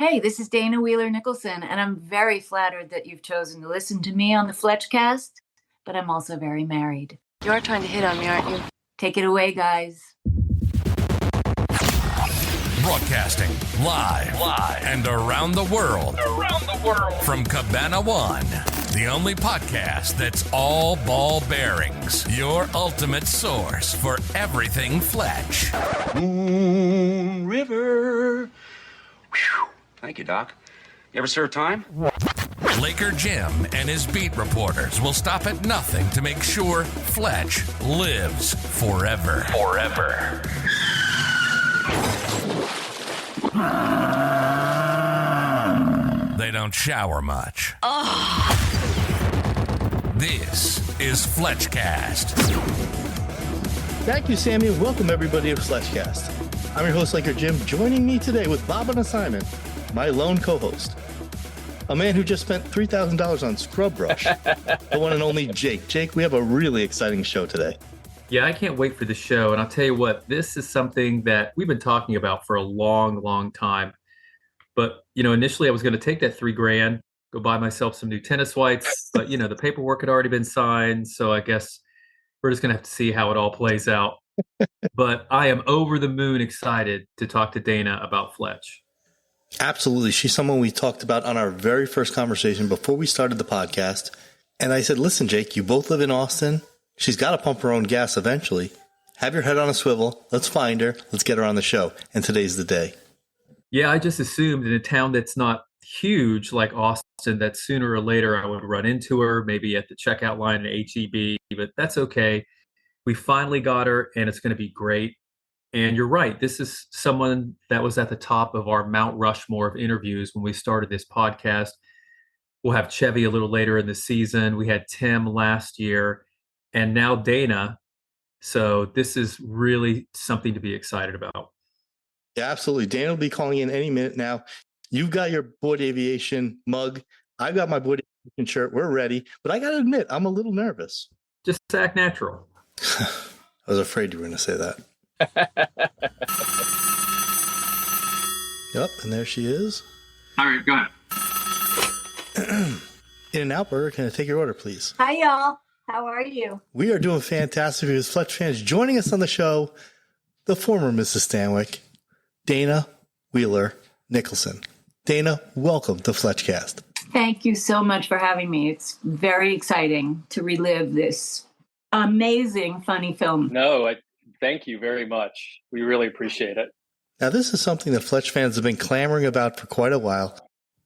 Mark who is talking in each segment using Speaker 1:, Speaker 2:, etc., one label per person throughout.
Speaker 1: Hey, this is Dana Wheeler-Nicholson, and I'm very flattered that you've chosen to listen to me on the Fletchcast, but I'm also very married.
Speaker 2: You are trying to hit on me, aren't you?
Speaker 1: Take it away, guys.
Speaker 3: Broadcasting live and around the world. From Cabana One, the only podcast that's all ball bearings. Your ultimate source for everything Fletch.
Speaker 4: Moon River. Whew. Thank you, Doc. You ever serve time?
Speaker 3: Laker Jim and his beat reporters will stop at nothing to make sure Fletch lives forever. They don't shower much. This is Fletchcast.
Speaker 5: Thank you, Sammy, and welcome everybody to Fletchcast. I'm your host, Laker Jim. Joining me today with Bob on assignment, my lone co-host, a man who just spent $3,000 on scrub brush, the one and only Jake. Jake, we have a really exciting show today.
Speaker 6: Yeah, I can't wait for the show. And I'll tell you what, this is something that we've been talking about for a long time. But, initially I was going to take that $3,000, go buy myself some new tennis whites. But, the paperwork had already been signed. So I guess we're just going to have to see how it all plays out. But I am over the moon excited to talk to Dana about Fletch.
Speaker 5: Absolutely. She's someone we talked about on our very first conversation before we started the podcast. And I said, listen, Jake, you both live in Austin. She's got to pump her own gas eventually. Have your head on a swivel. Let's find her. Let's get her on the show. And today's the day. Yeah,
Speaker 6: I just assumed in a town that's not huge like Austin that sooner or later I would run into her, maybe at the checkout line at HEB, but that's okay. We finally got her, and it's going to be great. And you're right. This is someone that was at the top of our Mount Rushmore of interviews when we started this podcast. We'll have Chevy a little later in the season. We had Tim last year, and now Dana. So this is really something to be excited about.
Speaker 5: Yeah, absolutely. Dana will be calling in any minute now. You've got your Boyd Aviation mug. I've got my Boyd Aviation shirt. We're ready. But I got to admit, I'm a little nervous.
Speaker 6: Just act natural.
Speaker 5: I was afraid you were going to say that. Yep, and there she is.
Speaker 6: All right, go ahead.
Speaker 5: In-N-Out Burger, can I take your order, please?
Speaker 1: Hi, y'all. How are you?
Speaker 5: We are doing fantastic. As Fletch fans, joining us on the show, the former Mrs. Stanwyck, Dana Wheeler-Nicholson. Dana, welcome to Fletchcast.
Speaker 1: Thank you so much for having me. It's very exciting to relive this amazing, funny film.
Speaker 7: Thank you very much. We really appreciate it.
Speaker 5: Now, this is something that Fletch fans have been clamoring about for quite a while.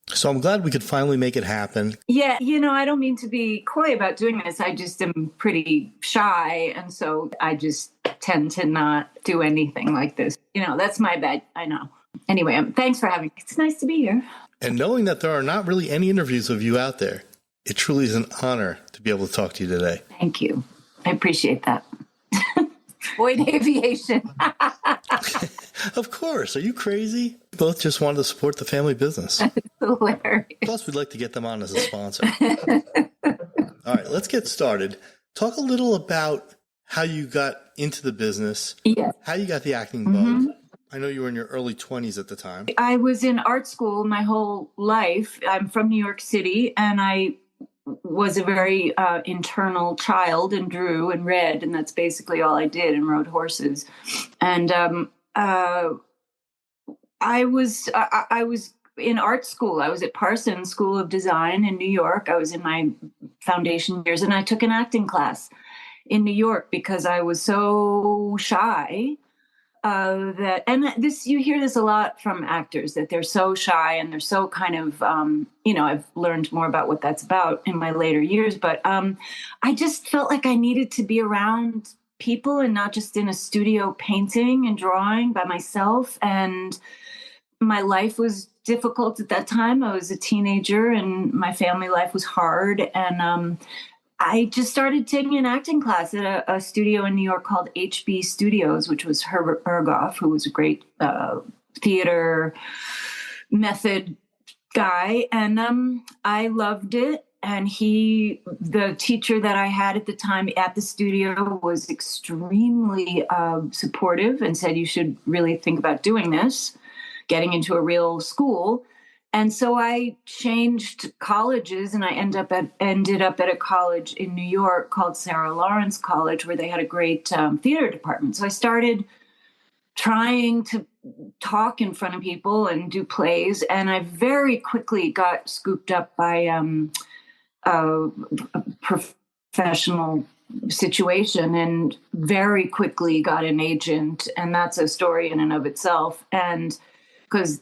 Speaker 5: So I'm glad we could finally make it happen.
Speaker 1: Yeah, I don't mean to be coy about doing this. I just am pretty shy. And so I just tend to not do anything like this. That's my bad. I know. Anyway, thanks for having me. It's nice to be here.
Speaker 5: And knowing that there are not really any interviews of you out there, it truly is an honor to be able to talk to you today.
Speaker 1: Thank you. I appreciate that. Boyd Aviation.
Speaker 5: Of course. Are you crazy? We both just wanted to support the family business.
Speaker 1: That's hilarious.
Speaker 5: Plus, we'd like to get them on as a sponsor. All right, let's get started. Talk a little about how you got into the business, how you got the acting bug. I know you were in your early 20s at the time.
Speaker 1: I was in art school my whole life. I'm from New York City, and I was a very internal child and drew and read, and that's basically all I did, and rode horses. And I was in art school. I was at Parsons School of Design in New York. I was in my foundation years, and I took an acting class in New York because I was so shy. You hear this a lot from actors, that they're so shy and they're so kind of, I've learned more about what that's about in my later years, but I just felt like I needed to be around people and not just in a studio painting and drawing by myself. And my life was difficult at that time. I was a teenager and my family life was hard. And I just started taking an acting class at a studio in New York called HB Studios, which was Herbert Berghoff, who was a great theater method guy. And I loved it. And the teacher that I had at the time at the studio was extremely supportive and said, you should really think about doing this, getting into a real school. And so I changed colleges, and I ended up at a college in New York called Sarah Lawrence College, where they had a great theater department. So I started trying to talk in front of people and do plays, and I very quickly got scooped up by a professional situation, and very quickly got an agent, and that's a story in and of itself. And because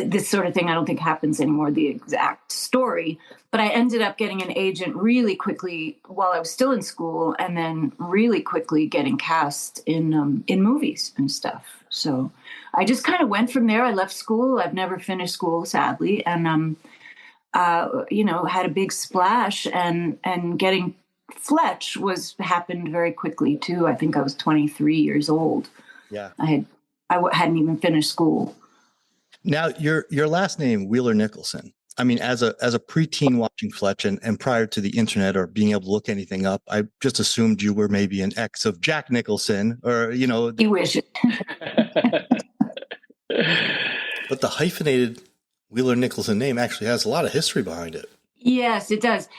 Speaker 1: this sort of thing I don't think happens anymore, the exact story, but I ended up getting an agent really quickly while I was still in school, and then really quickly getting cast in movies and stuff. So I just kind of went from there. I left school. I've never finished school, sadly, and had a big splash, and getting Fletch happened very quickly too. I think I was 23 years old.
Speaker 5: Yeah,
Speaker 1: I hadn't even finished school.
Speaker 5: Now, your last name, Wheeler-Nicholson. I mean, as a preteen watching Fletch and prior to the internet or being able to look anything up, I just assumed you were maybe an ex of Jack Nicholson, or
Speaker 1: You wish it.
Speaker 5: But the hyphenated Wheeler-Nicholson name actually has a lot of history behind it.
Speaker 1: Yes, it does.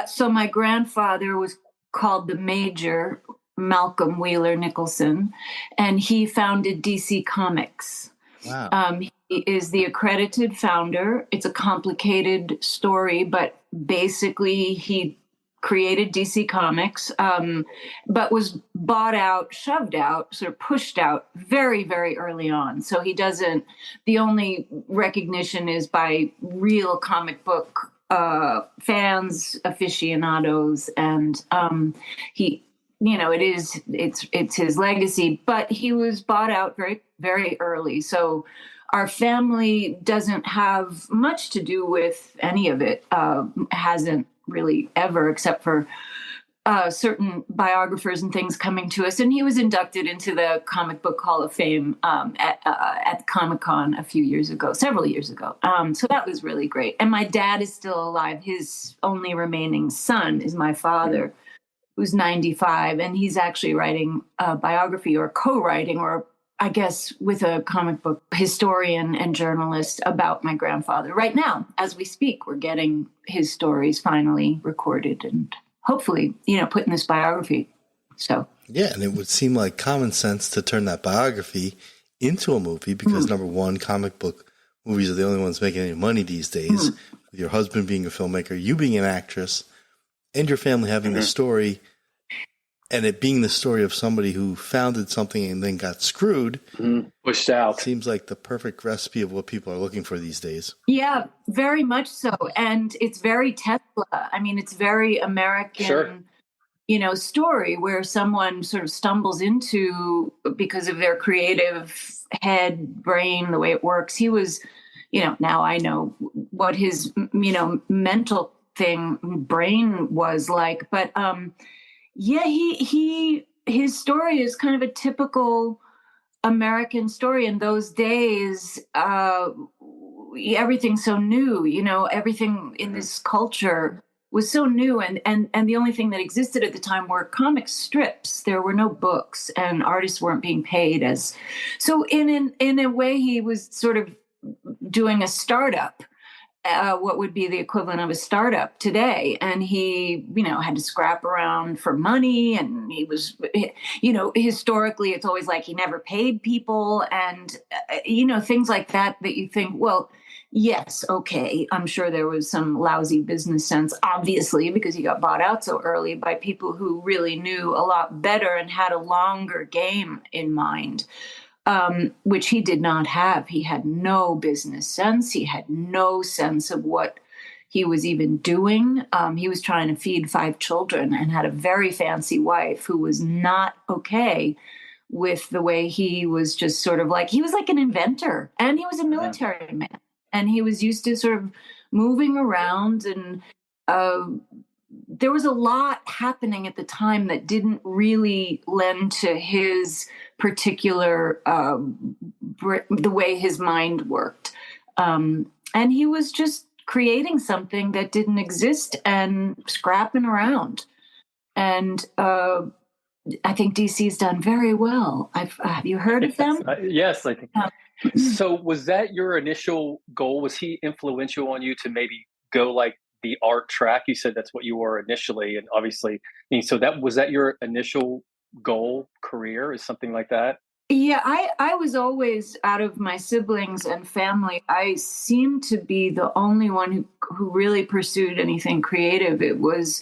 Speaker 1: So my grandfather was called the Major, Malcolm Wheeler-Nicholson, and he founded DC Comics.
Speaker 5: Wow.
Speaker 1: He is the accredited founder. It's a complicated story, but basically he created DC Comics, but was bought out, shoved out, sort of pushed out very, very early on. So the only recognition is by real comic book fans, aficionados, and it's his legacy, but he was bought out very, very early. So our family doesn't have much to do with any of it, hasn't really ever, except for certain biographers and things coming to us. And he was inducted into the Comic Book Hall of Fame at Comic-Con several years ago. So that was really great. And my dad is still alive. His only remaining son is my father, who's 95, and he's actually writing a biography, or co-writing, or I guess with a comic book historian and journalist, about my grandfather. Right now, as we speak, we're getting his stories finally recorded and hopefully, put in this biography. So
Speaker 5: yeah, and it would seem like common sense to turn that biography into a movie because number one, comic book movies are the only ones making any money these days. With your husband being a filmmaker, you being an actress, and your family having the story, and it being the story of somebody who founded something and then got screwed,
Speaker 7: pushed out.
Speaker 5: Seems like the perfect recipe of what people are looking for these days.
Speaker 1: Yeah, very much so. And it's very Tesla. I mean, it's very American, story where someone sort of stumbles into, because of their creative head, brain, the way it works. He was, now I know what his, mental brain was like, but his story is kind of a typical American story. In those days, everything's so new, everything in this culture was so new, and the only thing that existed at the time were comic strips. There were no books, and artists weren't being paid so in a way he was sort of doing a startup, what would be the equivalent of a startup today. And he, had to scrap around for money. And he was, historically, it's always like he never paid people and, things like that you think, well, yes, okay, I'm sure there was some lousy business sense, obviously, because he got bought out so early by people who really knew a lot better and had a longer game in mind. Which he did not have. He had no business sense. He had no sense of what he was even doing. He was trying to feed 5 children and had a very fancy wife who was not okay with the way he was just sort of he was like an inventor, and he was a military man, and he was used to sort of moving around, and there was a lot happening at the time that didn't really lend to his particular, the way his mind worked. And he was just creating something that didn't exist and scrapping around. And I think DC's done very well. Have you heard of them?
Speaker 7: Yes, I think. So was that your initial goal? Was he influential on you to maybe go like the art track? You said that's what you were initially, and obviously, I mean, so that was that your initial goal, career, is something like that?
Speaker 1: Yeah, I was always, out of my siblings and family, I seemed to be the only one who really pursued anything creative. It was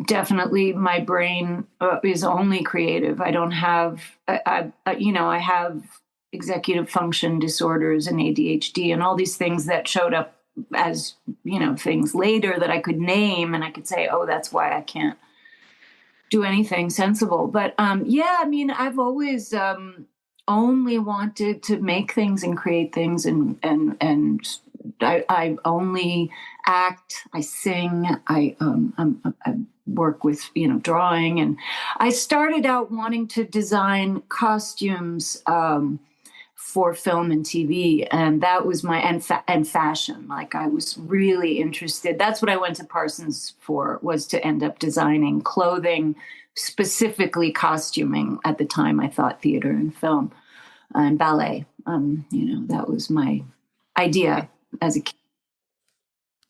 Speaker 1: definitely my brain is only creative. I don't have, I have executive function disorders and ADHD and all these things that showed up as, things later that I could name, and I could say, oh, that's why I can't do anything sensible. But I've always only wanted to make things and create things, and I only act, I sing, I work with drawing, and I started out wanting to design costumes for film and TV, and that was my and fashion. Like, I was really interested. That's what I went to Parsons for, was to end up designing clothing, specifically costuming. At the time, I thought theater and film and ballet. That was my idea as a kid.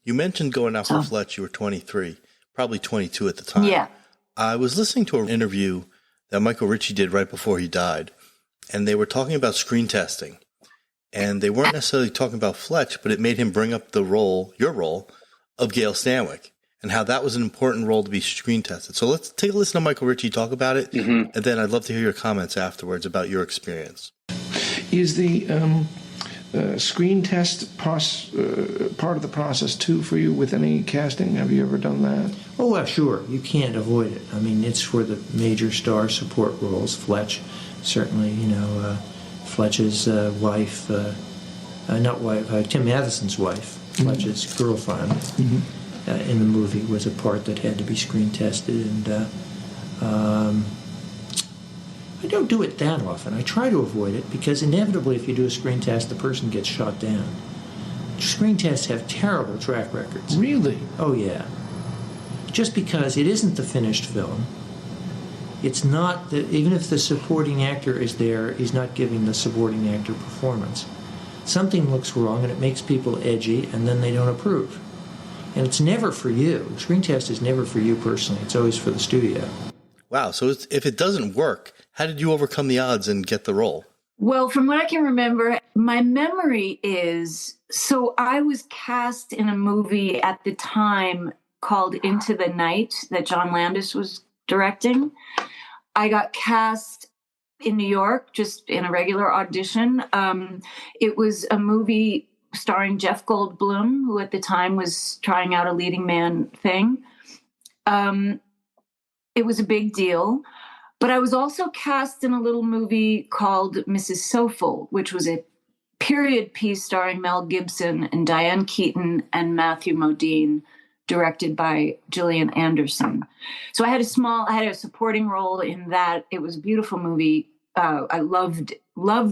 Speaker 5: You mentioned going out for Fletch. You were 23, probably 22 at the time.
Speaker 1: Yeah.
Speaker 5: I was listening to an interview that Michael Ritchie did right before he died, and they were talking about screen testing. And they weren't necessarily talking about Fletch, but it made him bring up your role, of Gail Stanwyck, and how that was an important role to be screen tested. So let's take a listen to Michael Ritchie talk about it, and then I'd love to hear your comments afterwards about your experience.
Speaker 2: Is the screen test part of the process too for you with any casting? Have you ever done that?
Speaker 8: Oh, well, sure. You can't avoid it. I mean, it's for the major star support roles. Fletch, certainly, Fletch's wife, Tim Matheson's wife, Fletch's girlfriend, in the movie was a part that had to be screen tested, and I don't do it that often. I try to avoid it because inevitably if you do a screen test, the person gets shot down. Screen tests have terrible track records.
Speaker 2: Really?
Speaker 8: Oh, yeah. Just because it isn't the finished film. It's not, even if the supporting actor is there, he's not giving the supporting actor performance. Something looks wrong and it makes people edgy, and then they don't approve. And it's never for you. Screen test is never for you personally. It's always for the studio.
Speaker 5: Wow. So if it doesn't work, how did you overcome the odds and get the role?
Speaker 1: Well, from what I can remember, my memory is, so I was cast in a movie at the time called Into the Night that John Landis was directing. I got cast in New York, just in a regular audition. It was a movie starring Jeff Goldblum, who at the time was trying out a leading man thing. It was a big deal. But I was also cast in a little movie called Mrs. Sofel, which was a period piece starring Mel Gibson and Diane Keaton and Matthew Modine, directed by Gillian Anderson. So I had a supporting role in that. It was a beautiful movie. I loved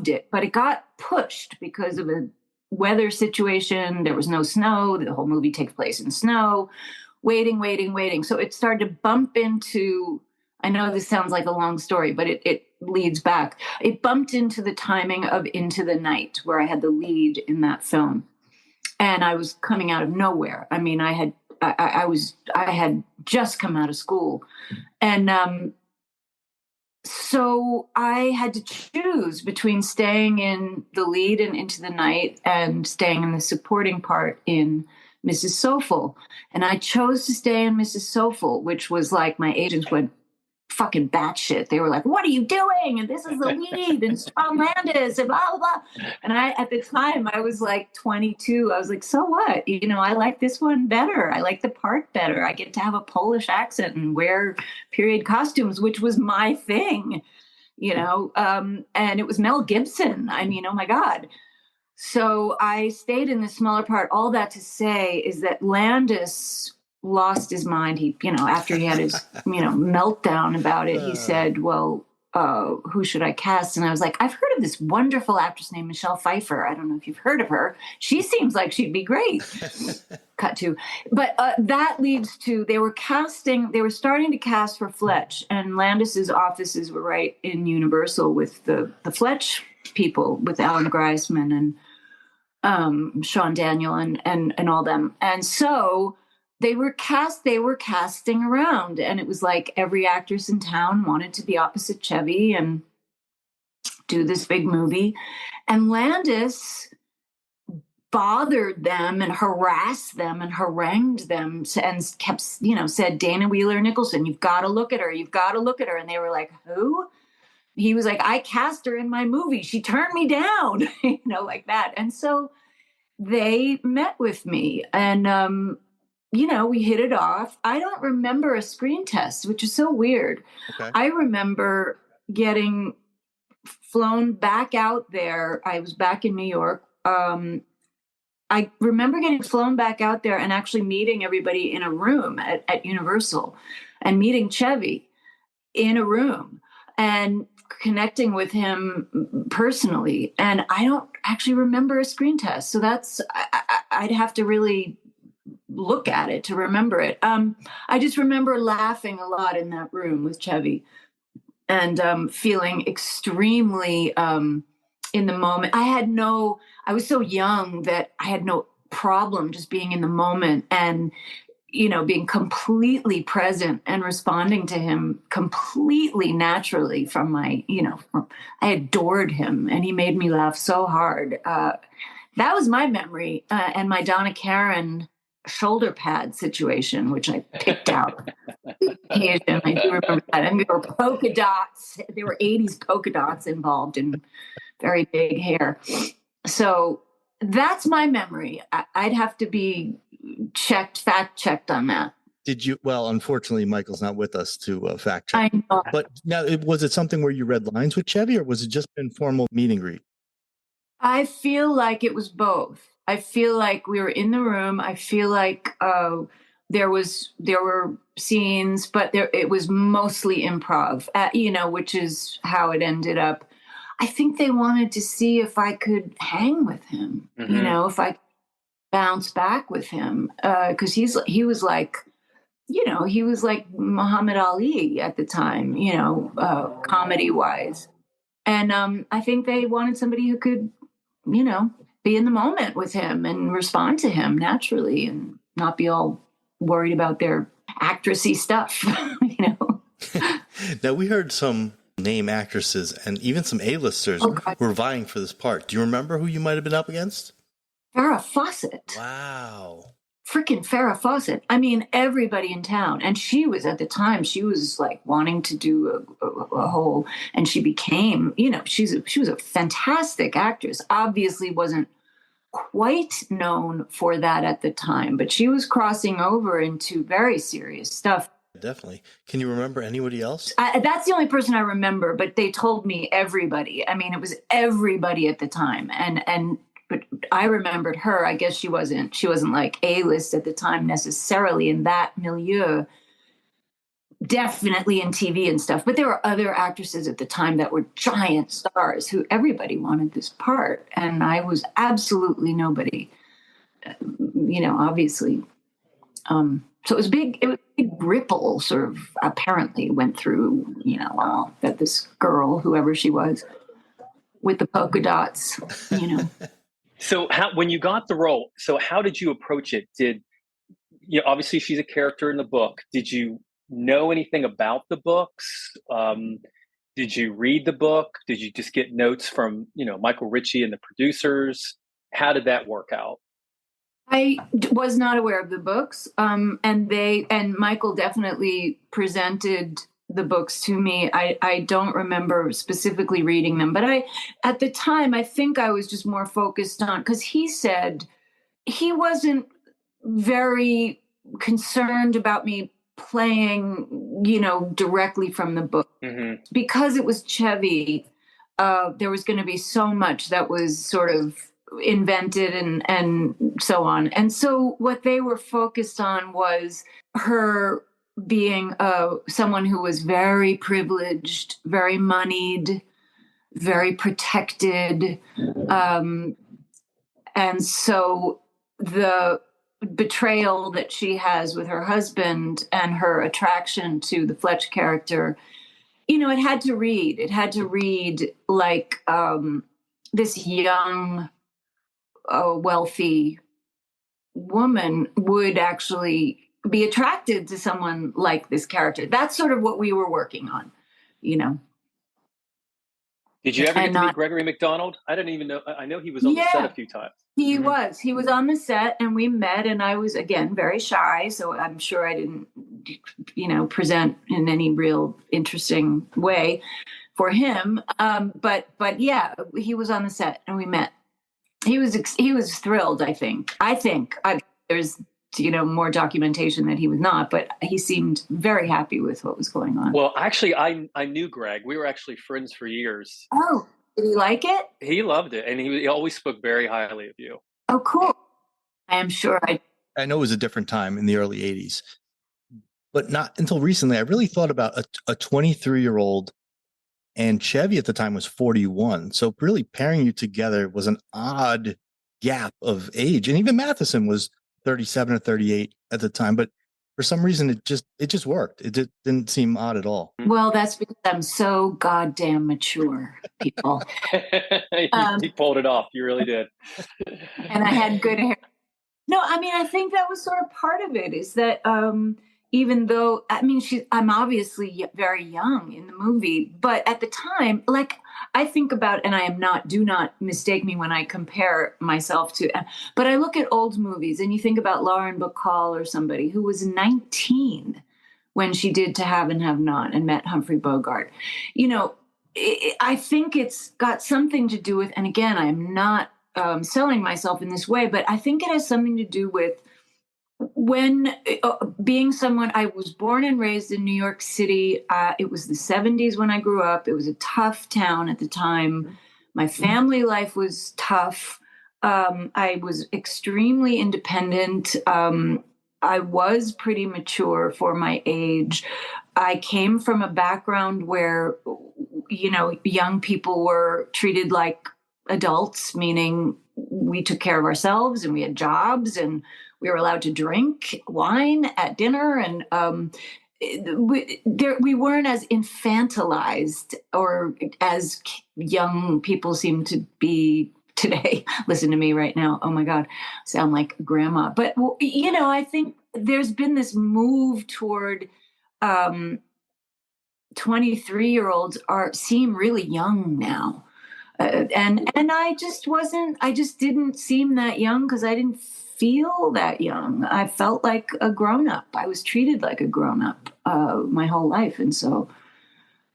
Speaker 1: it, but it got pushed because of a weather situation. There was no snow. The whole movie takes place in snow. Waiting. So it started to bump into, I know this sounds like a long story, but it leads back. It bumped into the timing of Into the Night, where I had the lead in that film. And I was coming out of nowhere. I mean, I had just come out of school. And so I had to choose between staying in the lead in Into the Night and staying in the supporting part in Mrs. Sofel. And I chose to stay in Mrs. Sofel, which was like, my agents went fucking batshit. They were like, what are you doing? And this is the lead, and John Landis, and blah, blah, blah. And at the time, I was like 22. I was like, so what? I like this one better. I like the part better. I get to have a Polish accent and wear period costumes, which was my thing, and it was Mel Gibson. I mean, oh my God. So I stayed in the smaller part. All that to say is that Landis lost his mind. He, after he had his, meltdown about it, he said, well, who should I cast? And I was like, I've heard of this wonderful actress named Michelle Pfeiffer. I don't know if you've heard of her. She seems like she'd be great. Cut to. But that leads to, they were starting to cast for Fletch, and Landis's offices were right in Universal with the Fletch people, with Alan Greisman and Sean Daniel and all them. And so they were casting around, and it was like every actress in town wanted to be opposite Chevy and do this big movie. And Landis bothered them and harassed them and harangued them and kept, said, Dana Wheeler-Nicholson, you've got to look at her. You've got to look at her. And they were like, who? He was like, I cast her in my movie. She turned me down, like that. And so they met with me, and, we hit it off. I don't remember a screen test, which is so weird. Okay. I remember getting flown back out there. I was back in New York. I remember getting flown back out there and actually meeting everybody in a room at Universal, and meeting Chevy in a room and connecting with him personally. And I don't actually remember a screen test. So I'd have to really look at it to remember it. I just remember laughing a lot in that room with Chevy, and feeling extremely in the moment. I was so young that I had no problem just being in the moment and, being completely present and responding to him completely naturally from my, I adored him, and he made me laugh so hard. That was my memory. And my Donna Karen shoulder pad situation, which I picked out. I do remember that. And there were polka dots. There were 80s polka dots involved in very big hair. So that's my memory. I'd have to be fact checked on that.
Speaker 5: Did you? Well, unfortunately, Michael's not with us to fact check.
Speaker 1: I know.
Speaker 5: But now, was it something where you read lines with Chevy, or was it just an informal meet and greet?
Speaker 1: I feel like it was both. I feel like we were in the room. I feel like there were scenes, but it was mostly improv. Which is how it ended up. I think they wanted to see if I could hang with him. Mm-hmm. If I could bounce back with him, because he was like Muhammad Ali at the time, comedy wise. And I think they wanted somebody who could, be in the moment with him and respond to him naturally and not be all worried about their actressy stuff,
Speaker 5: Now, we heard some name actresses and even some A-listers were vying for this part. Do you remember who you might have been up against?
Speaker 1: Farrah Fawcett.
Speaker 5: Wow.
Speaker 1: Freaking Farrah Fawcett. I mean, everybody in town. And she was, at the time, she was like wanting to do a whole, and she became, she was a fantastic actress. Obviously wasn't quite known for that at the time, but she was crossing over into very serious stuff.
Speaker 5: Definitely. Can you remember anybody else?
Speaker 1: That's the only person I remember, but they told me everybody. I mean, it was everybody at the time. But I remembered her. I guess she wasn't like A-list at the time necessarily in that milieu. Definitely in TV and stuff. But there were other actresses at the time that were giant stars who everybody wanted this part. And I was absolutely nobody, obviously. So it was big. It was a big ripple sort of apparently went through, that this girl, whoever she was, with the polka dots,
Speaker 7: So when you got the role, so how did you approach it? Obviously she's a character in the book. Did you know anything about the books? Did you read the book? Did you just get notes from, Michael Ritchie and the producers? How did that work out?
Speaker 1: I was not aware of the books. And Michael definitely presented the books to me. I don't remember specifically reading them, but at the time, I think I was just more focused on, because he said he wasn't very concerned about me playing, directly from the book. Mm-hmm. Because it was Chevy. There was going to be so much that was sort of invented and so on. And so what they were focused on was her being someone who was very privileged, very moneyed, very protected. And so the betrayal that she has with her husband and her attraction to the Fletch character, it had to read. It had to read like this young, wealthy woman would actually be attracted to someone like this character. That's sort of what we were working on,
Speaker 7: Did you ever get to meet Gregory McDonald? I didn't even know. I know he was on the set a few times.
Speaker 1: He was on the set, and we met, and I was, again, very shy. So I'm sure I didn't, present in any real interesting way for him. But yeah, he was on the set and we met. He was thrilled. I think there's, more documentation that he was not, but he seemed very happy with what was going on.
Speaker 7: Well, actually, I knew Greg. We were actually friends for years.
Speaker 1: Oh, did he like it?
Speaker 7: He loved it, and he always spoke very highly of you.
Speaker 1: Oh, cool. I am sure
Speaker 5: I know it was a different time in the early 80s, but not until recently. I really thought about a 23-year-old, and Chevy at the time was 41. So really pairing you together was an odd gap of age. And even Matheson was 37 or 38 at the time, but for some reason it just worked. It didn't seem odd at all.
Speaker 1: Well, that's because I'm so goddamn mature, people.
Speaker 7: You pulled it off. You really did.
Speaker 1: And I had good hair. No, I mean, I think that was sort of part of it, is that even though, I'm obviously very young in the movie, but at the time, like, I think about, and do not mistake me when I compare myself to, but I look at old movies and you think about Lauren Bacall or somebody who was 19 when she did To Have and Have Not and met Humphrey Bogart. I think it's got something to do with, and again, I'm not selling myself in this way, but I think it has something to do with when being someone, I was born and raised in New York City. It was the 70s when I grew up. It was a tough town at the time. My family life was tough. I was extremely independent. I was pretty mature for my age. I came from a background where, young people were treated like adults, meaning we took care of ourselves and we had jobs and we were allowed to drink wine at dinner, and we weren't as infantilized or as young people seem to be today. Listen to me right now. Oh my God, sound like grandma. But, I think there's been this move toward 23-year-olds seem really young now. And I just didn't seem that young because I didn't feel that young. I felt like a grown-up. I was treated like a grown-up my whole life. And so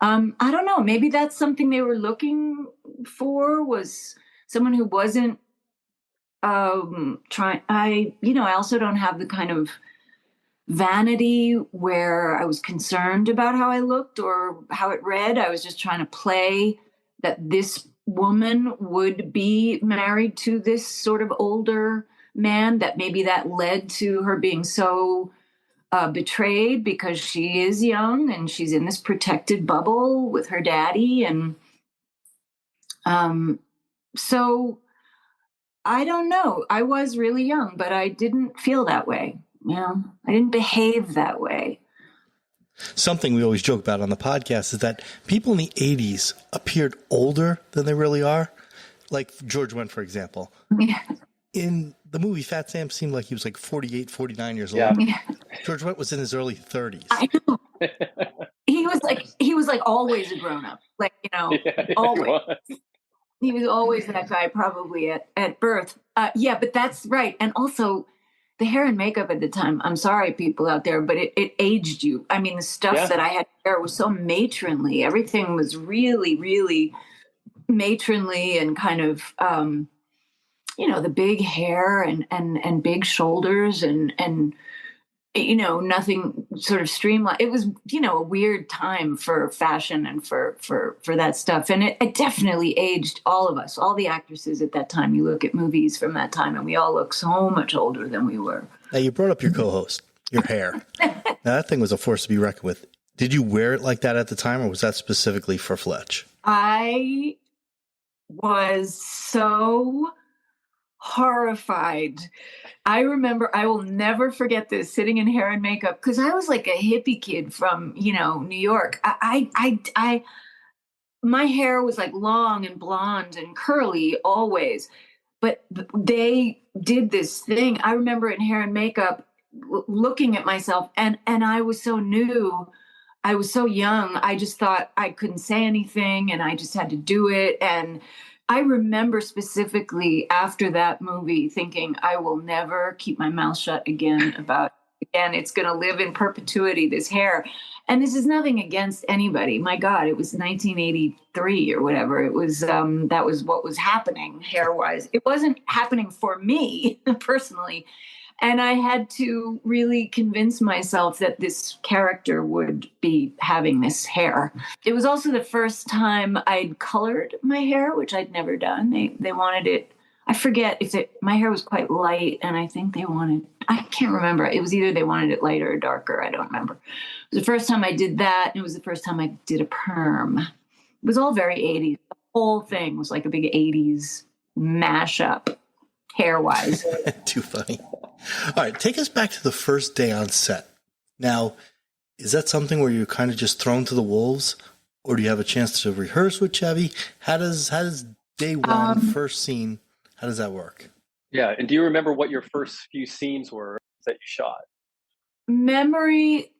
Speaker 1: I don't know, maybe that's something they were looking for, was someone who wasn't trying. I also don't have the kind of vanity where I was concerned about how I looked or how it read. I was just trying to play that this woman would be married to this sort of older man, that maybe that led to her being so betrayed because she is young and she's in this protected bubble with her daddy. And so I don't know. I was really young, but I didn't feel that way. I didn't behave that way.
Speaker 5: Something we always joke about on the podcast is that people in the 80s appeared older than they really are. Like George Wendt, for example.
Speaker 1: Yeah.
Speaker 5: In the movie, Fat Sam seemed like he was like 48, 49 years old.
Speaker 1: Yeah.
Speaker 5: George Wendt was in his early 30s.
Speaker 1: I know. He was like always a grown-up. Like, always. He was always that guy, probably at birth. Yeah, but that's right. And also, the hair and makeup at the time, I'm sorry, people out there, but it aged you. I mean, the stuff that I had hair was so matronly. Everything was really, really matronly and kind of, the big hair and big shoulders and nothing sort of streamlined. It was, a weird time for fashion and for that stuff. And it definitely aged all of us, all the actresses at that time. You look at movies from that time and we all look so much older than we were.
Speaker 5: Now, you brought up your co-host. Your hair. Now, that thing was a force to be reckoned with. Did you wear it like that at the time, or was that specifically for Fletch?
Speaker 1: I was so horrified. I remember, I will never forget this, sitting in hair and makeup, because I was like a hippie kid from, New York. My hair was like long and blonde and curly always, but they did this thing. I remember in hair and makeup looking at myself, and I was so new. I was so young. I just thought I couldn't say anything, and I just had to do it. And I remember specifically after that movie thinking, I will never keep my mouth shut again about it. Again, it's going to live in perpetuity, this hair. And this is nothing against anybody. My God, it was 1983 or whatever. It was, that was what was happening hair-wise. It wasn't happening for me personally. And I had to really convince myself that this character would be having this hair. It was also the first time I'd colored my hair, which I'd never done. They wanted it. I forget if my hair was quite light, and I think I can't remember. It was either they wanted it lighter or darker. I don't remember. It was the first time I did that, and it was the first time I did a perm. It was all very 80s. The whole thing was like a big 80s mashup, hair-wise.
Speaker 5: Too funny. All right, take us back to the first day on set. Now, is that something where you're kind of just thrown to the wolves, or do you have a chance to rehearse with Chevy? How does day one, first scene, how does that work?
Speaker 7: Yeah, and do you remember what your first few scenes were that you shot?
Speaker 1: Memory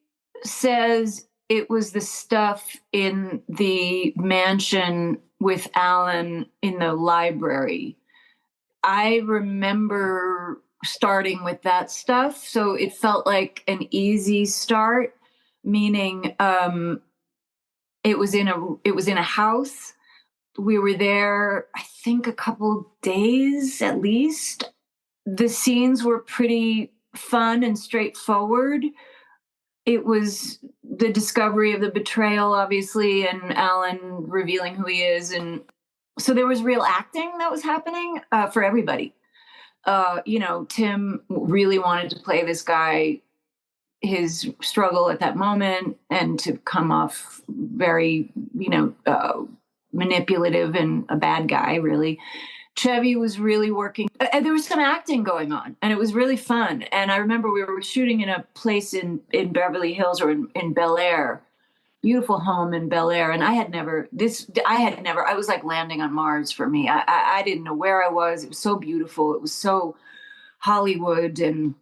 Speaker 1: says it was the stuff in the mansion with Alan in the library. I remember starting with that stuff, so it felt like an easy start, meaning it was in a house. We were there, I think, a couple days at least. The scenes were pretty fun and straightforward. It was the discovery of the betrayal, obviously, and Alan revealing who he is, and so there was real acting that was happening for everybody. Tim really wanted to play this guy, his struggle at that moment, and to come off very, manipulative and a bad guy, really. Chevy was really working. And there was some acting going on, and it was really fun. And I remember we were shooting in a place in Beverly Hills or in Bel Air, beautiful home in Bel Air. And I was like landing on Mars for me. I didn't know where I was. It was so beautiful. It was so Hollywood. And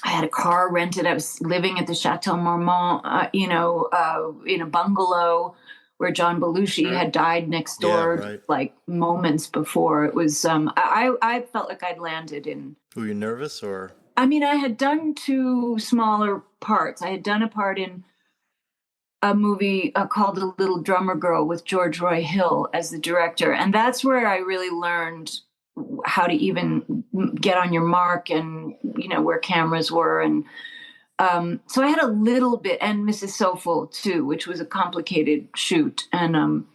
Speaker 1: I had a car rented. I was living at the Chateau Marmont, in a bungalow where John Belushi had died next door, like moments before. It was, I felt like I'd landed in.
Speaker 5: Were you nervous or?
Speaker 1: I mean, I had done 2 smaller parts. I had done a part in a movie called The Little Drummer Girl with George Roy Hill as the director. And that's where I really learned how to even get on your mark and, where cameras were. And so I had a little bit, and Mrs. Soulful too, which was a complicated shoot. And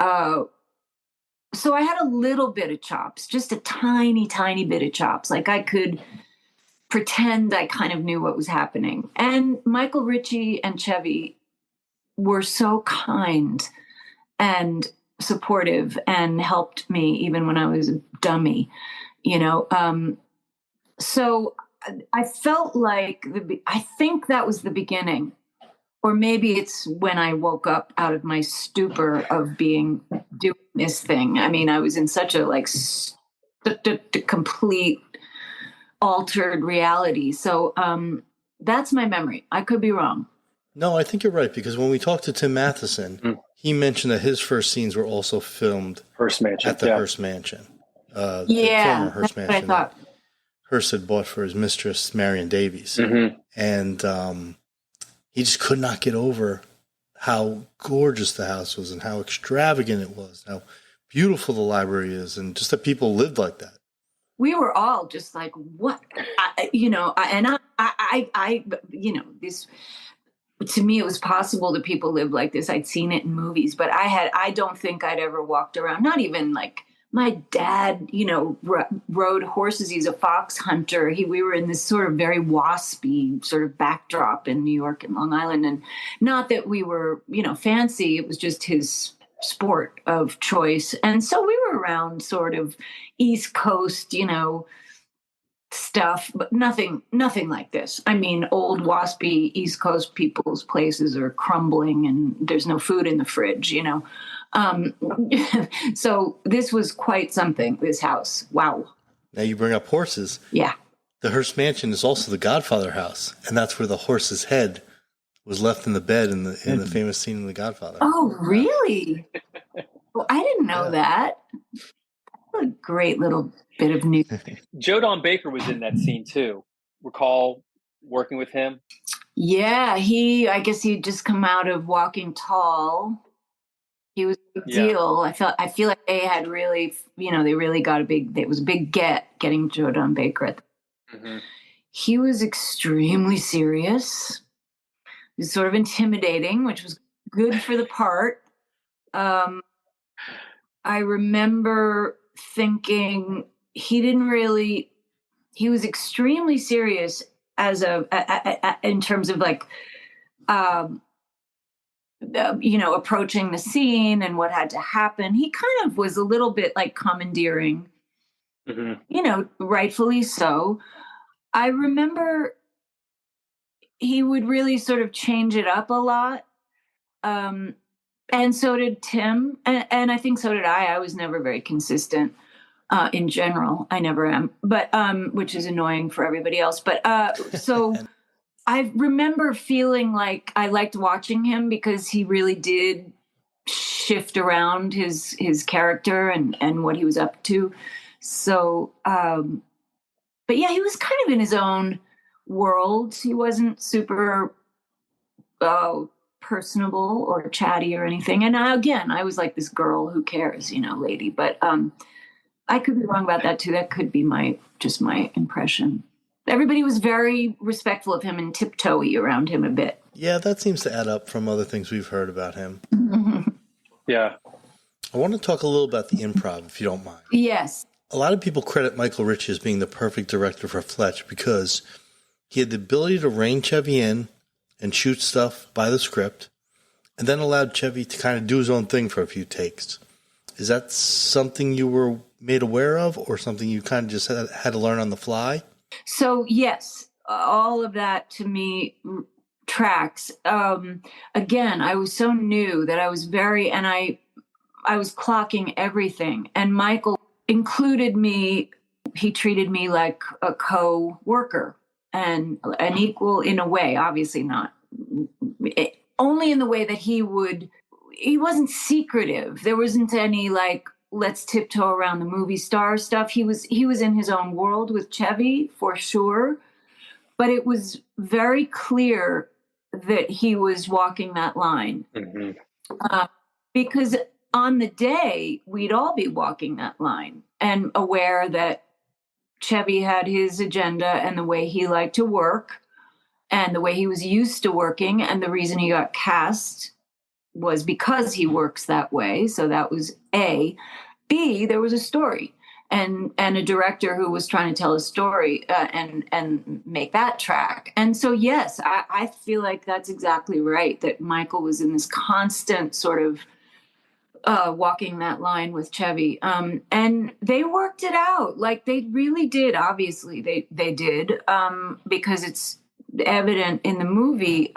Speaker 1: so I had a little bit of chops, just a tiny, tiny bit of chops. Like I could pretend I kind of knew what was happening. And Michael Ritchie and Chevy were so kind and supportive and helped me even when I was a dummy, so I felt like I think that was the beginning, or maybe it's when I woke up out of my stupor of doing this thing. I mean, I was in such a complete altered reality. So that's my memory. I could be wrong.
Speaker 5: No, I think you're right, because when we talked to Tim Matheson, he mentioned that his first scenes were also filmed at the Hearst Mansion. The former Hearst Mansion.
Speaker 1: I thought.
Speaker 5: Hearst had bought for his mistress, Marion Davies. And he just could not get over how gorgeous the house was and how extravagant it was, how beautiful the library is, and just that people lived like that.
Speaker 1: We were all just like, what? This, to me, it was possible that people lived like this. I'd seen it in movies, but I don't think I'd ever walked around, not even like my dad, rode horses. He's a fox hunter. We were in this sort of very waspy sort of backdrop in New York and Long Island. And not that we were, fancy. It was just his sport of choice. And so we were around sort of East Coast, stuff, but nothing like this. I mean, old waspy East Coast people's places are crumbling and there's no food in the fridge, So this was quite something, this house. Wow.
Speaker 5: Now you bring up horses.
Speaker 1: Yeah.
Speaker 5: The Hearst Mansion is also the Godfather house, and that's where the horse's head was left in the bed in the famous scene in The Godfather.
Speaker 1: Oh, really? Well, I didn't know that. What a great little bit of news.
Speaker 7: Joe Don Baker was in that scene too. Recall working with him?
Speaker 1: Yeah, I guess he'd just come out of Walking Tall. He was a big deal. I feel like they had really, they really got it was a big getting Joe Don Baker. He was extremely serious. He was sort of intimidating, which was good for the part. I remember thinking he was extremely serious in terms of like, approaching the scene and what had to happen. He kind of was a little bit like commandeering, rightfully so. I remember he would really sort of change it up a lot. And so did Tim. And I think so did I. I was never very consistent in general. I never am, but which is annoying for everybody else. But so I remember feeling like I liked watching him because he really did shift around his character and what he was up to. So, but yeah, he was kind of in his own world. He wasn't super personable or chatty or anything. And I was like this girl who cares, lady. But I could be wrong about that too. That could be my impression. Everybody was very respectful of him and tiptoey around him a bit.
Speaker 5: Yeah, that seems to add up from other things we've heard about him.
Speaker 7: Yeah.
Speaker 5: I want to talk a little about the improv, if you don't mind.
Speaker 1: Yes.
Speaker 5: A lot of people credit Michael Ritchie as being the perfect director for Fletch because he had the ability to rein Chevy in and shoot stuff by the script, and then allowed Chevy to kind of do his own thing for a few takes. Is that something you were made aware of, or something you kind of just had to learn on the fly? So,
Speaker 1: yes, all of that to me tracks. Again, I was so new that I was I was clocking everything. And Michael included me. He treated me like a co-worker and an equal in a way, obviously not. Only in the way that he wasn't secretive. There wasn't any like, let's tiptoe around the movie star stuff. He was in his own world with Chevy for sure, but it was very clear that he was walking that line. Because on the day we'd all be walking that line and aware that Chevy had his agenda and the way he liked to work and the way he was used to working, and the reason he got cast was because he works that way. So that was A. B, there was a story and a director who was trying to tell a story and make that track. And so, yes, I feel like that's exactly right, that Michael was in this constant sort of walking that line with Chevy. And they worked it out. Like they really did. Obviously they did, because it's evident in the movie.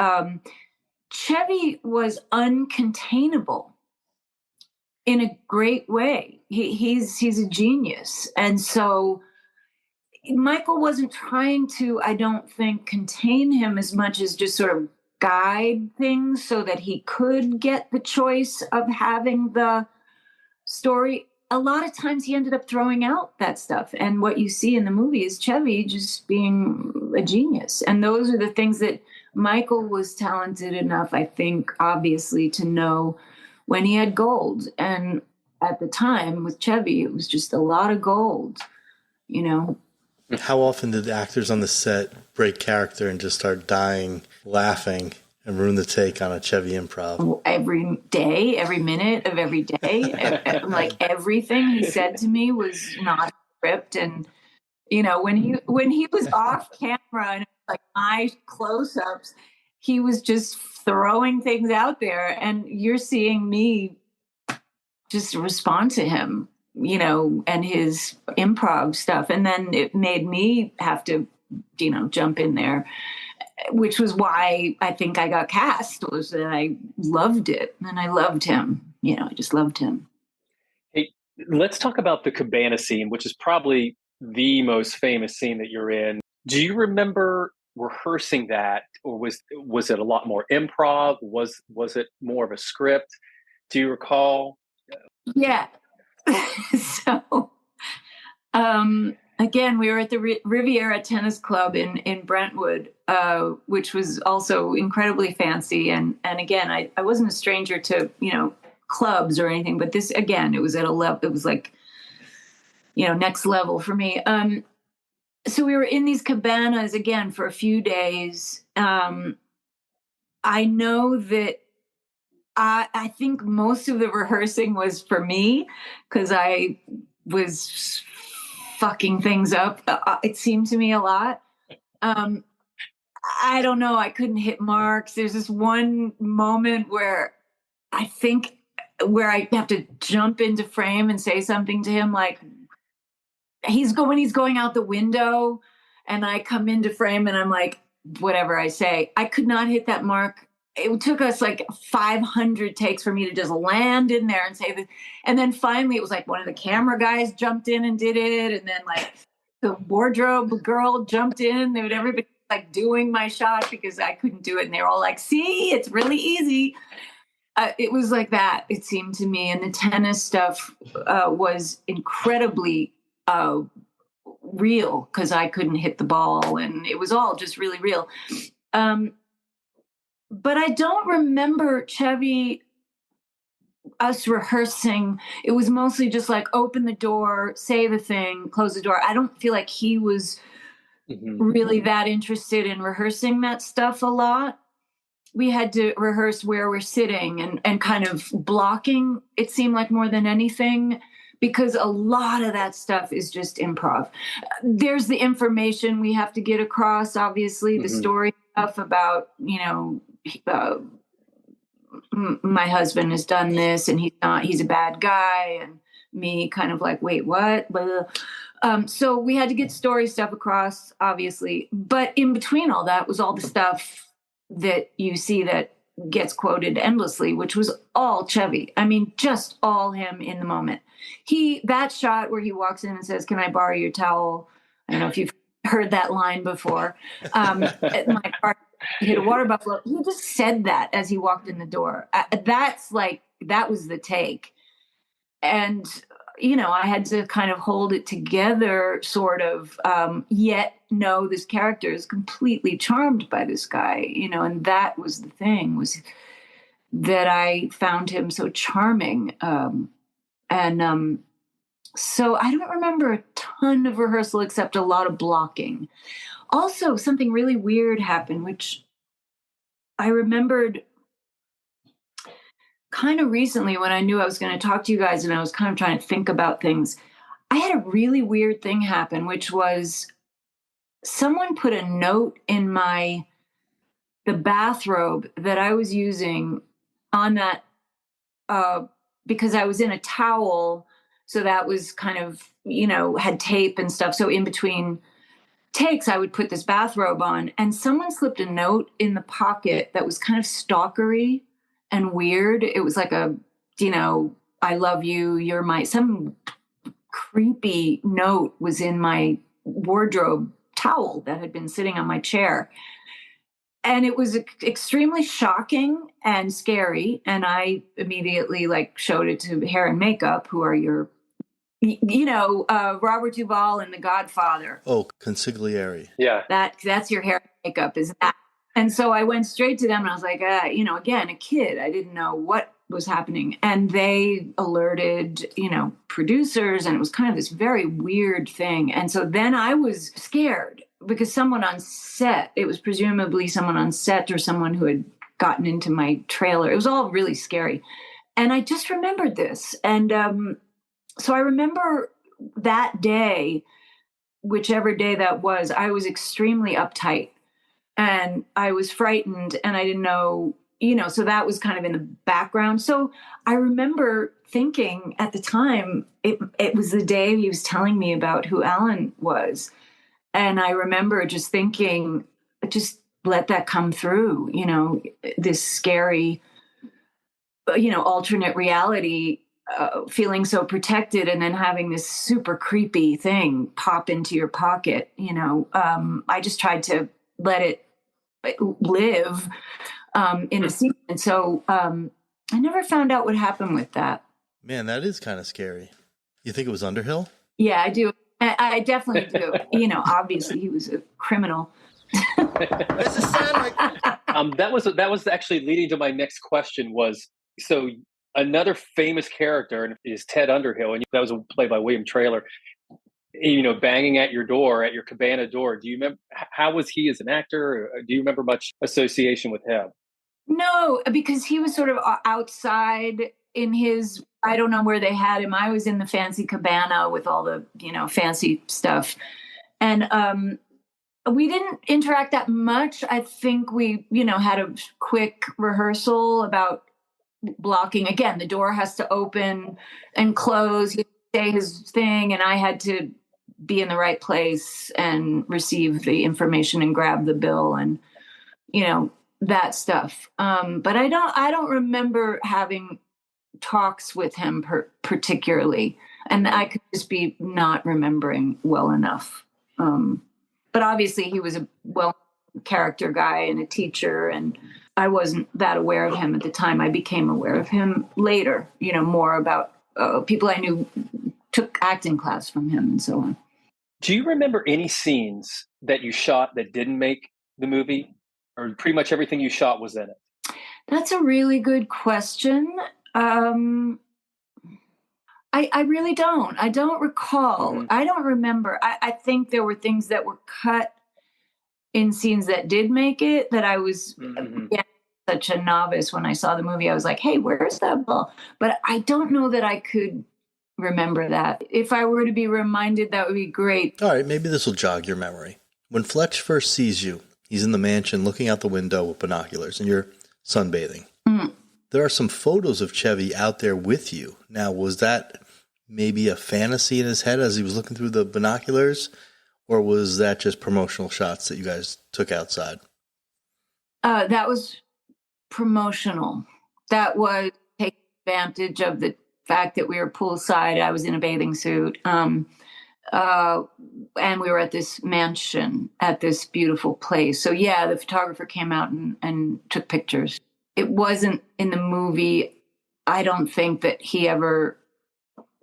Speaker 1: Chevy was uncontainable in a great way. He's a genius. And so Michael wasn't trying to, I don't think, contain him as much as just sort of guide things so that he could get the choice of having the story. A lot of times he ended up throwing out that stuff. And what you see in the movie is Chevy just being a genius. And those are the things that Michael was talented enough, I think, obviously, to know when he had gold. And at the time with Chevy, it was just a lot of gold,
Speaker 5: How often did the actors on the set break character and just start dying, laughing, And ruin the take on a Chevy improv.
Speaker 1: Every day, every minute of every day, like everything he said to me was not script. And when he was off camera and like my close-ups, he was just throwing things out there, and you're seeing me just respond to him, and his improv stuff. And then it made me have to, jump in there, which was why I think I got cast, was that I loved it and I loved him. I just loved him.
Speaker 7: Hey, let's talk about the cabana scene, which is probably the most famous scene that you're in. Do you remember rehearsing that, or was it a lot more improv? Was it more of a script? Do you recall?
Speaker 1: Yeah. So, again, we were at the Riviera Tennis Club in Brentwood, which was also incredibly fancy. And again, I wasn't a stranger to, clubs or anything, but this, again, it was at a level, it was like, next level for me. So we were in these cabanas again for a few days. I know that I think most of the rehearsing was for me, because I was fucking things up. It seemed to me a lot. I don't know. I couldn't hit marks. There's this one moment where I have to jump into frame and say something to him, like he's going out the window, and I come into frame and I'm like, whatever I say, I could not hit that mark. It took us like 500 takes for me to just land in there and say this. And then finally it was like one of the camera guys jumped in and did it. And then like the wardrobe girl jumped in. Everybody like doing my shot because I couldn't do it. And they were all like, see, it's really easy. It was like that, it seemed to me. And the tennis stuff was incredibly real, because I couldn't hit the ball, and it was all just really real. But I don't remember Chevy, us rehearsing. It was mostly just like open the door, say the thing, close the door. I don't feel like he was really that interested in rehearsing that stuff a lot. We had to rehearse where we're sitting and kind of blocking, it seemed like, more than anything, because a lot of that stuff is just improv. There's the information we have to get across, obviously, the story stuff about, my husband has done this and he's a bad guy, and me kind of like, wait, what? So we had to get story stuff across, obviously. But in between all that was all the stuff that you see that gets quoted endlessly, which was all Chevy. I mean, just all him in the moment. That shot where he walks in and says, "Can I borrow your towel?" I don't know if you've heard that line before. My car hit a water buffalo. He just said that as he walked in the door. That was the take. And, I had to kind of hold it together, sort of, yet know this character is completely charmed by this guy, and that was the thing, was that I found him so charming. So I don't remember a ton of rehearsal except a lot of blocking. Also, something really weird happened, which I remembered kind of recently when I knew I was going to talk to you guys, and I was kind of trying to think about things. I had a really weird thing happen, which was someone put a note in the bathrobe that I was using on that, because I was in a towel. So that was kind of, had tape and stuff. So in between takes, I would put this bathrobe on, and someone slipped a note in the pocket that was kind of stalkery and weird. It was like I love you, some creepy note was in my wardrobe towel that had been sitting on my chair. And it was extremely shocking and scary. And I immediately showed it to hair and makeup, who are your, Robert Duvall and The Godfather.
Speaker 5: Oh, consigliere.
Speaker 7: Yeah.
Speaker 1: That's your hair and makeup, is that. And so I went straight to them and I was like, again, a kid, I didn't know what was happening. And they alerted, producers, and it was kind of this very weird thing. And so then I was scared because someone on set, it was presumably someone on set or someone who had gotten into my trailer. It was all really scary. And I just remembered this. And so I remember that day, whichever day that was, I was extremely uptight and I was frightened and I didn't know, so that was kind of in the background. So I remember thinking at the time, it was the day he was telling me about who Alan was. And I remember just thinking, just let that come through, this scary, alternate reality, feeling so protected and then having this super creepy thing pop into your pocket. I just tried to let it live in a scene. And so I never found out what happened with that.
Speaker 5: Man, that is kind of scary. You think it was Underhill?
Speaker 1: Yeah, I do. I definitely do. Obviously he was a criminal.
Speaker 5: Does it sound like
Speaker 7: that was actually leading to my next question was, so another famous character is Ted Underhill, and that was a play by William Traylor, banging at your door, at your cabana door. Do you remember, how was he as an actor? Do you remember much association with him?
Speaker 1: No, because he was sort of outside in his, I don't know where they had him. I was in the fancy cabana with all the, fancy stuff. And we didn't interact that much. I think we, had a quick rehearsal about blocking. Again, the door has to open and close. He say his thing, and I had to be in the right place and receive the information and grab the bill and, that stuff. But I don't remember having talks with him particularly, and I could just be not remembering well enough. But obviously he was a character guy and a teacher, and I wasn't that aware of him at the time. I became aware of him later, more about people I knew took acting class from him and so on.
Speaker 7: Do you remember any scenes that you shot that didn't make the movie, or pretty much everything you shot was in it?
Speaker 1: That's a really good question. I really don't. I don't recall. Mm-hmm. I don't remember. I think there were things that were cut in scenes that did make it, that I was such a novice when I saw the movie. I was like, hey, where's that ball? But I don't know that I could remember that. If I were to be reminded, that would be great.
Speaker 5: All right, maybe this will jog your memory. When Fletch first sees you, he's in the mansion looking out the window with binoculars, and you're sunbathing. Mm. There are some photos of Chevy out there with you. Now, was that maybe a fantasy in his head as he was looking through the binoculars, or was that just promotional shots that you guys took outside?
Speaker 1: That was promotional. That was taking advantage of the fact that we were poolside. I was in a bathing suit. And we were at this mansion at this beautiful place. So yeah, the photographer came out and took pictures. It wasn't in the movie. I don't think that he ever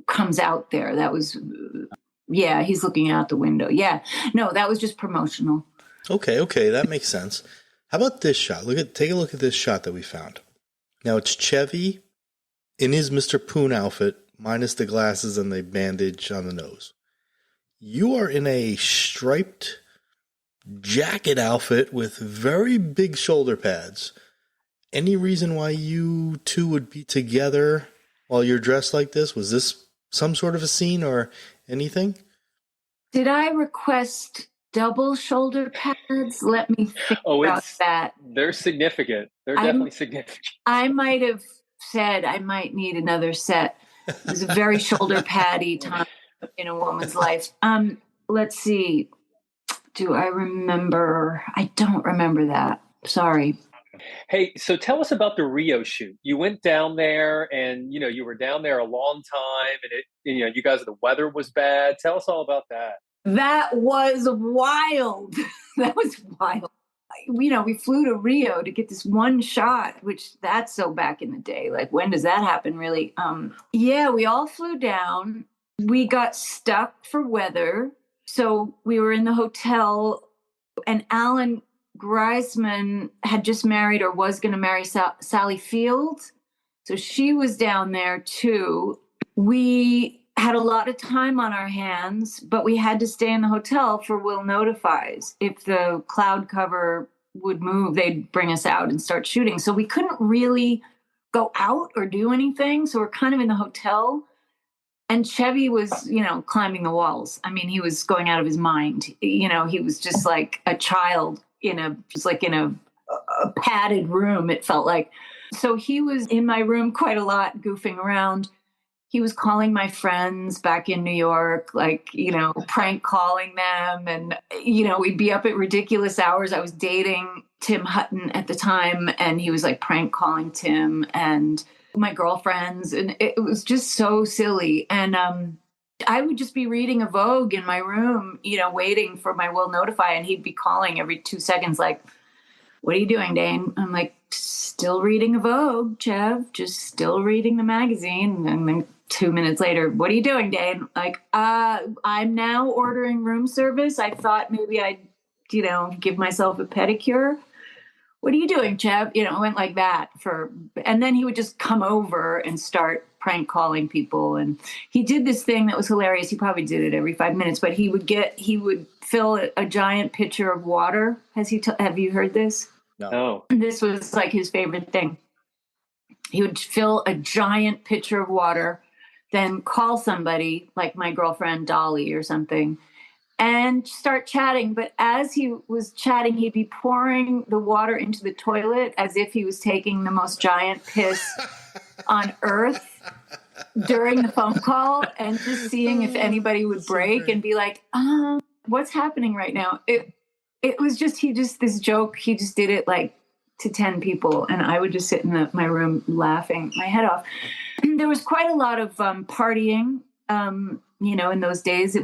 Speaker 1: comes out there. That was, he's looking out the window. Yeah, no, that was just promotional.
Speaker 5: Okay, that makes sense. How about this shot? Take a look at this shot that we found. Now it's Chevy in his Mr. Poon outfit, minus the glasses and the bandage on the nose. You are in a striped jacket outfit with very big shoulder pads. Any reason why you two would be together while you're dressed like this? Was this some sort of a scene or anything?
Speaker 1: Did I request double shoulder pads? Let me think about that.
Speaker 7: They're significant. They're definitely significant.
Speaker 1: I might have said I might need another set. It was a very shoulder paddy time in a woman's life. Let's see. Do I remember? I don't remember that. Sorry.
Speaker 7: Hey, so tell us about the Rio shoot. You went down there, and you were down there a long time, and you guys, the weather was bad. Tell us all about that.
Speaker 1: That was wild. That was wild. We flew to Rio to get this one shot, which that's so back in the day. Like, when does that happen, really? We all flew down. We got stuck for weather. So we were in the hotel, and Alan Greisman had just married or was going to marry Sally Field. So she was down there too. We had a lot of time on our hands, but we had to stay in the hotel for Will Notifies. If the cloud cover would move, they'd bring us out and start shooting. So we couldn't really go out or do anything. So we're kind of in the hotel. And Chevy was, climbing the walls. I mean, he was going out of his mind. He was just like a child in a padded room, it felt like. So he was in my room quite a lot, goofing around. He was calling my friends back in New York, prank calling them. And, we'd be up at ridiculous hours. I was dating Tim Hutton at the time, and he was like prank calling Tim and my girlfriends. And it was just so silly. And I would just be reading a Vogue in my room, waiting for my will notify. And he'd be calling every 2 seconds, like, "What are you doing, Dane?" I'm like, "Still reading a Vogue, Chev, just still reading the magazine." And then 2 minutes later, "What are you doing, Dane?" Like, "I'm now ordering room service. I thought maybe I'd, give myself a pedicure. What are you doing, Chev?" It went like that and then he would just come over and start prank calling people. And he did this thing that was hilarious. He probably did it every 5 minutes, but he would fill a giant pitcher of water. Have you heard this?
Speaker 7: No.
Speaker 1: This was like his favorite thing. He would fill a giant pitcher of water, then call somebody like my girlfriend Dolly or something, and start chatting. But as he was chatting, he'd be pouring the water into the toilet as if he was taking the most giant piss on earth during the phone call, and just seeing if anybody would break and be like, "What's happening right now?" It was just, this joke, he just did it like to 10 people. And I would just sit in my room laughing my head off. There was quite a lot of partying. In those days,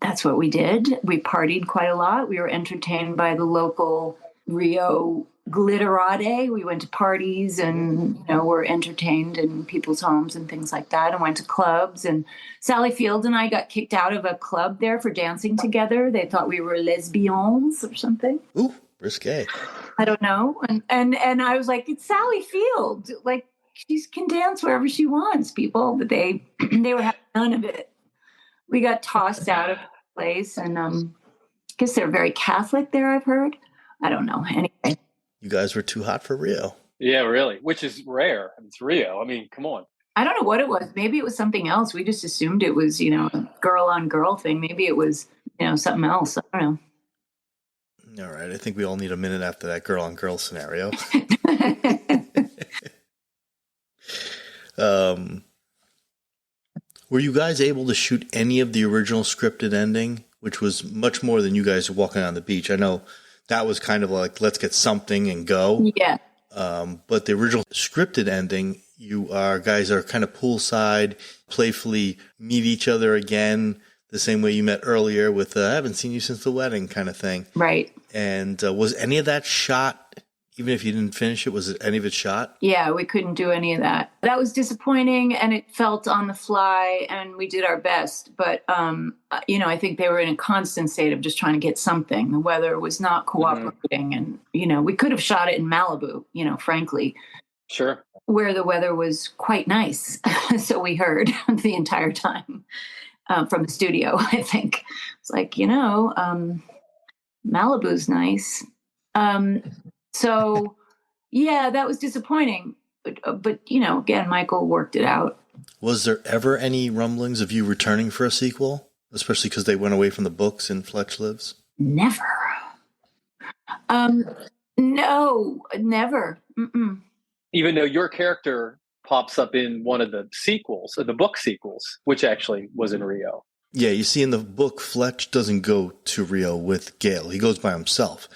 Speaker 1: that's what we did. We partied quite a lot. We were entertained by the local Rio glitterati. We went to parties and, were entertained in people's homes and things like that, and went to clubs. And Sally Field and I got kicked out of a club there for dancing together. They thought we were lesbians or something.
Speaker 5: Ooh, risque.
Speaker 1: I don't know. And I was like, "It's Sally Field. Like, she can dance wherever she wants, people." But they were having none of it. We got tossed out of the place. And I guess they're very Catholic there, I've heard. I don't know. Anyway.
Speaker 5: You guys were too hot for Rio.
Speaker 7: Yeah, really, which is rare. It's Rio. I mean, come on.
Speaker 1: I don't know what it was. Maybe it was something else. We just assumed it was, a girl on girl thing. Maybe it was, something else. I don't
Speaker 5: know. All right. I think we all need a minute after that girl on girl scenario. Were you guys able to shoot any of the original scripted ending, which was much more than you guys walking on the beach? I know that was kind of like, let's get something and go.
Speaker 1: Yeah.
Speaker 5: But the original scripted ending, you guys are kind of poolside, playfully meet each other again, the same way you met earlier with I haven't seen you since the wedding kind of thing.
Speaker 1: Right.
Speaker 5: And was any of that shot? Even if you didn't finish it, was any of it shot?
Speaker 1: Yeah, we couldn't do any of that. That was disappointing, and it felt on the fly, and we did our best. But, I think they were in a constant state of just trying to get something. The weather was not cooperating. Mm-hmm. And, we could have shot it in Malibu, frankly.
Speaker 7: Sure.
Speaker 1: Where the weather was quite nice. So we heard the entire time from the studio, I think. It's like, Malibu's nice. So, yeah, that was disappointing. But again, Michael worked it out.
Speaker 5: Was there ever any rumblings of you returning for a sequel, especially because they went away from the books in Fletch Lives?
Speaker 1: Never. No, never. Mm-mm.
Speaker 7: Even though your character pops up in one of the sequels, the book sequels, which actually was in Rio.
Speaker 5: Yeah, you see in the book, Fletch doesn't go to Rio with Gail. He goes by himself.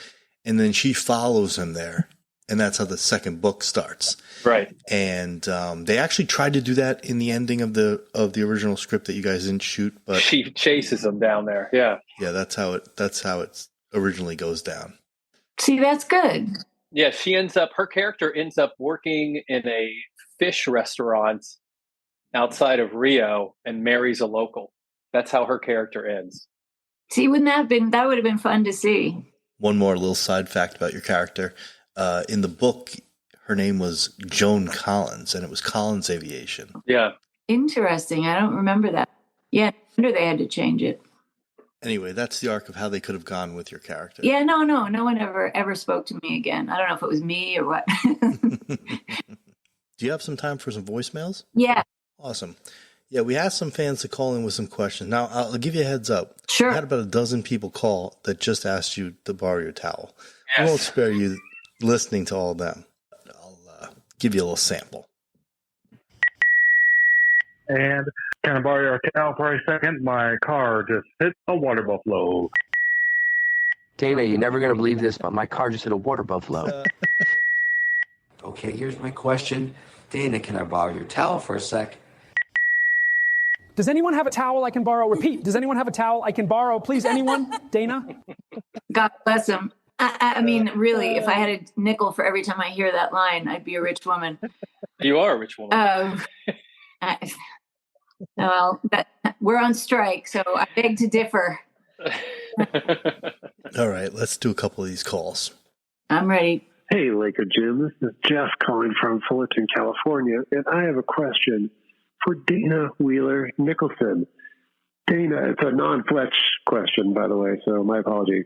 Speaker 5: And then she follows him there. And that's how the second book starts.
Speaker 7: Right.
Speaker 5: And they actually tried to do that in the ending of the original script that you guys didn't shoot. But
Speaker 7: she chases him down there. Yeah.
Speaker 5: Yeah, that's how it originally goes down.
Speaker 1: See, that's good.
Speaker 7: Yeah, her character ends up working in a fish restaurant outside of Rio and marries a local. That's how her character ends.
Speaker 1: See, that would have been fun to see.
Speaker 5: One more little side fact about your character. In the book, her name was Joan Collins, and it was Collins Aviation.
Speaker 7: Yeah.
Speaker 1: Interesting. I don't remember that. Yeah, no wonder they had to change it.
Speaker 5: Anyway, that's the arc of how they could have gone with your character.
Speaker 1: Yeah, no one ever spoke to me again. I don't know if it was me or what.
Speaker 5: Do you have some time for some voicemails?
Speaker 1: Yeah.
Speaker 5: Awesome. Yeah, we asked some fans to call in with some questions. Now, I'll give you a heads up.
Speaker 1: Sure.
Speaker 5: We had about a dozen people call that just asked you to borrow your towel.
Speaker 7: Yes.
Speaker 5: I won't spare you listening to all of them. I'll give you a little sample.
Speaker 9: And can I borrow your towel for a second? My car just hit a water buffalo.
Speaker 10: Dana, you're never going to believe this, but my car just hit a water buffalo. Okay, here's my question. Dana, can I borrow your towel for a sec?
Speaker 11: Does anyone have a towel I can borrow? Repeat. Does anyone have a towel I can borrow? Please, anyone? Dana?
Speaker 1: God bless him. I mean, really, if I had a nickel for every time I hear that line, I'd be a rich woman.
Speaker 7: You are a rich woman.
Speaker 1: Well, we're on strike, so I beg to differ.
Speaker 5: All right, let's do a couple of these calls.
Speaker 1: I'm ready.
Speaker 12: Hey, Laker Jim. This is Jeff calling from Fullerton, California, and I have a question for Dana Wheeler-Nicholson. Dana, it's a non-Fletch question, by the way, so my apologies.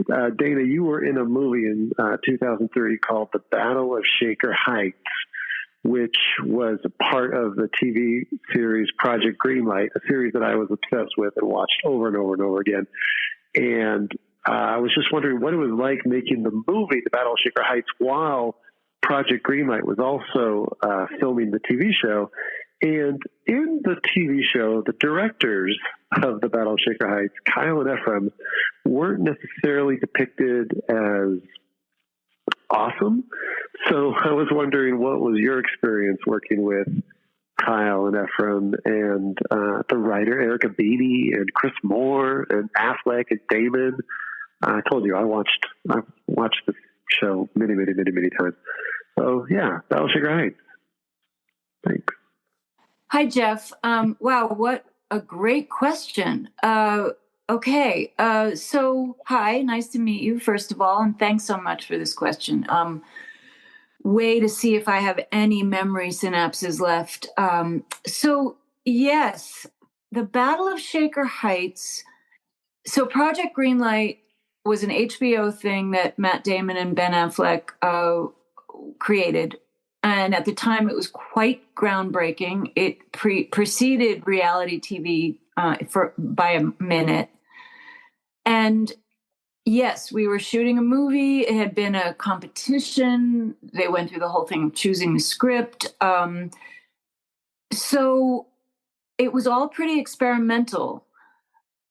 Speaker 12: Dana, you were in a movie in 2003 called The Battle of Shaker Heights, which was a part of the TV series Project Greenlight, a series that I was obsessed with and watched over and over and over again. And I was just wondering what it was like making the movie The Battle of Shaker Heights while Project Greenlight was also filming the TV show. And in the TV show, the directors of The Battle of Shaker Heights, Kyle and Ephraim, weren't necessarily depicted as awesome. So I was wondering, what was your experience working with Kyle and Ephraim and the writer Erica Beatty and Chris Moore and Affleck and Damon? I told you I've watched this show many times. So yeah, Battle of Shaker Heights. Thanks.
Speaker 1: Hi, Jeff. Wow, what a great question. Okay, so hi, nice to meet you, first of all, and thanks so much for this question. Way to see if I have any memory synapses left. So, yes, the Battle of Shaker Heights. So, Project Greenlight was an HBO thing that Matt Damon and Ben Affleck created. And at the time, it was quite groundbreaking. It preceded reality TV by a minute. And yes, we were shooting a movie. It had been a competition. They went through the whole thing of choosing the script. So it was all pretty experimental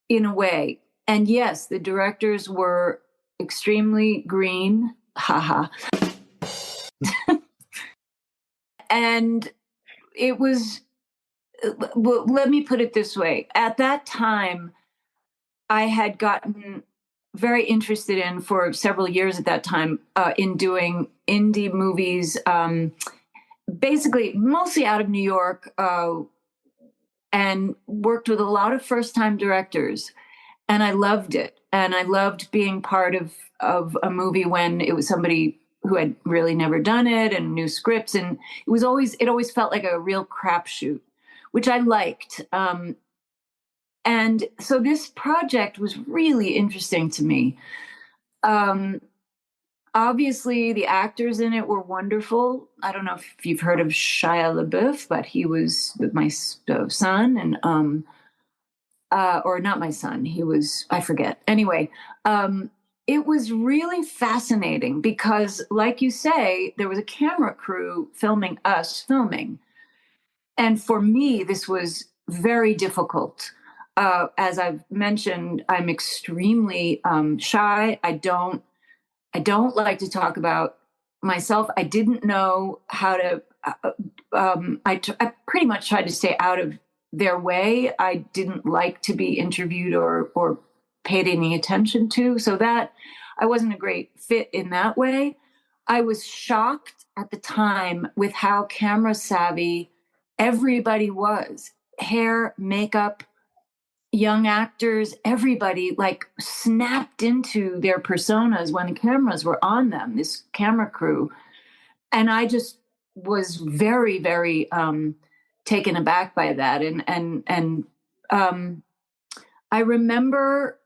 Speaker 1: in a way. And yes, the directors were extremely green. Haha. And it was, well, let me put it this way. At that time, I had gotten very interested in, for several years at that time, in doing indie movies, basically mostly out of New York, and worked with a lot of first-time directors. And I loved it. And I loved being part of a movie when it was somebody who had really never done it and new scripts. And it always felt like a real crapshoot, which I liked. And so this project was really interesting to me. Obviously, the actors in it were wonderful. I don't know if you've heard of Shia LaBeouf, but he was with my son, and or not my son. He was, I forget. Anyway, it was really fascinating because, like you say, there was a camera crew filming us filming. And for me, this was very difficult. As I've mentioned, I'm extremely shy. I don't like to talk about myself. I didn't know how to, I pretty much tried to stay out of their way. I didn't like to be interviewed or paid any attention to, so that I wasn't a great fit in that way. I was shocked at the time with how camera savvy everybody was. Hair, makeup, young actors, everybody like snapped into their personas when the cameras were on them, this camera crew. And I just was very, very taken aback by that. And I remember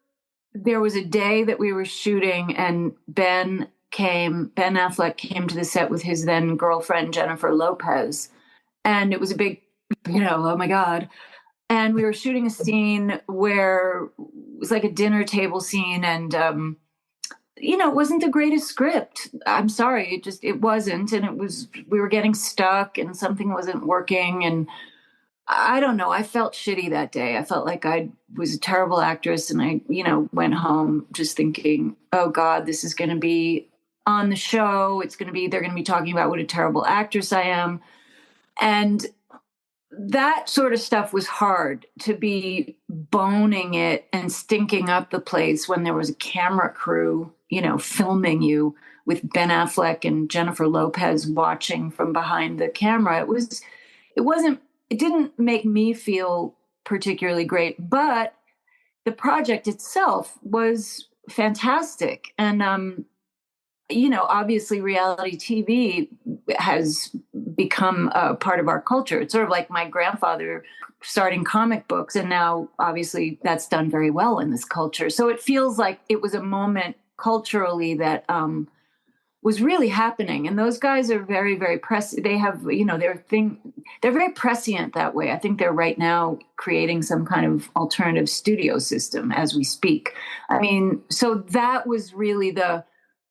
Speaker 1: there was a day that we were shooting and Ben Affleck came to the set with his then girlfriend, Jennifer Lopez. And it was a big, oh my God. And we were shooting a scene where it was like a dinner table scene. And, it wasn't the greatest script. I'm sorry. It wasn't. And we were getting stuck and something wasn't working. And I don't know. I felt shitty that day. I felt like I was a terrible actress. And I, went home just thinking, oh God, this is going to be on the show. They're going to be talking about what a terrible actress I am. And that sort of stuff was hard, to be boning it and stinking up the place when there was a camera crew, filming you with Ben Affleck and Jennifer Lopez watching from behind the camera. It didn't make me feel particularly great, but the project itself was fantastic. And, obviously reality TV has become a part of our culture. It's sort of like my grandfather starting comic books, and now obviously that's done very well in this culture. So it feels like it was a moment culturally that was really happening. And those guys are very, very they have, they're very prescient that way. I think they're right now creating some kind of alternative studio system as we speak. I mean, so that was really the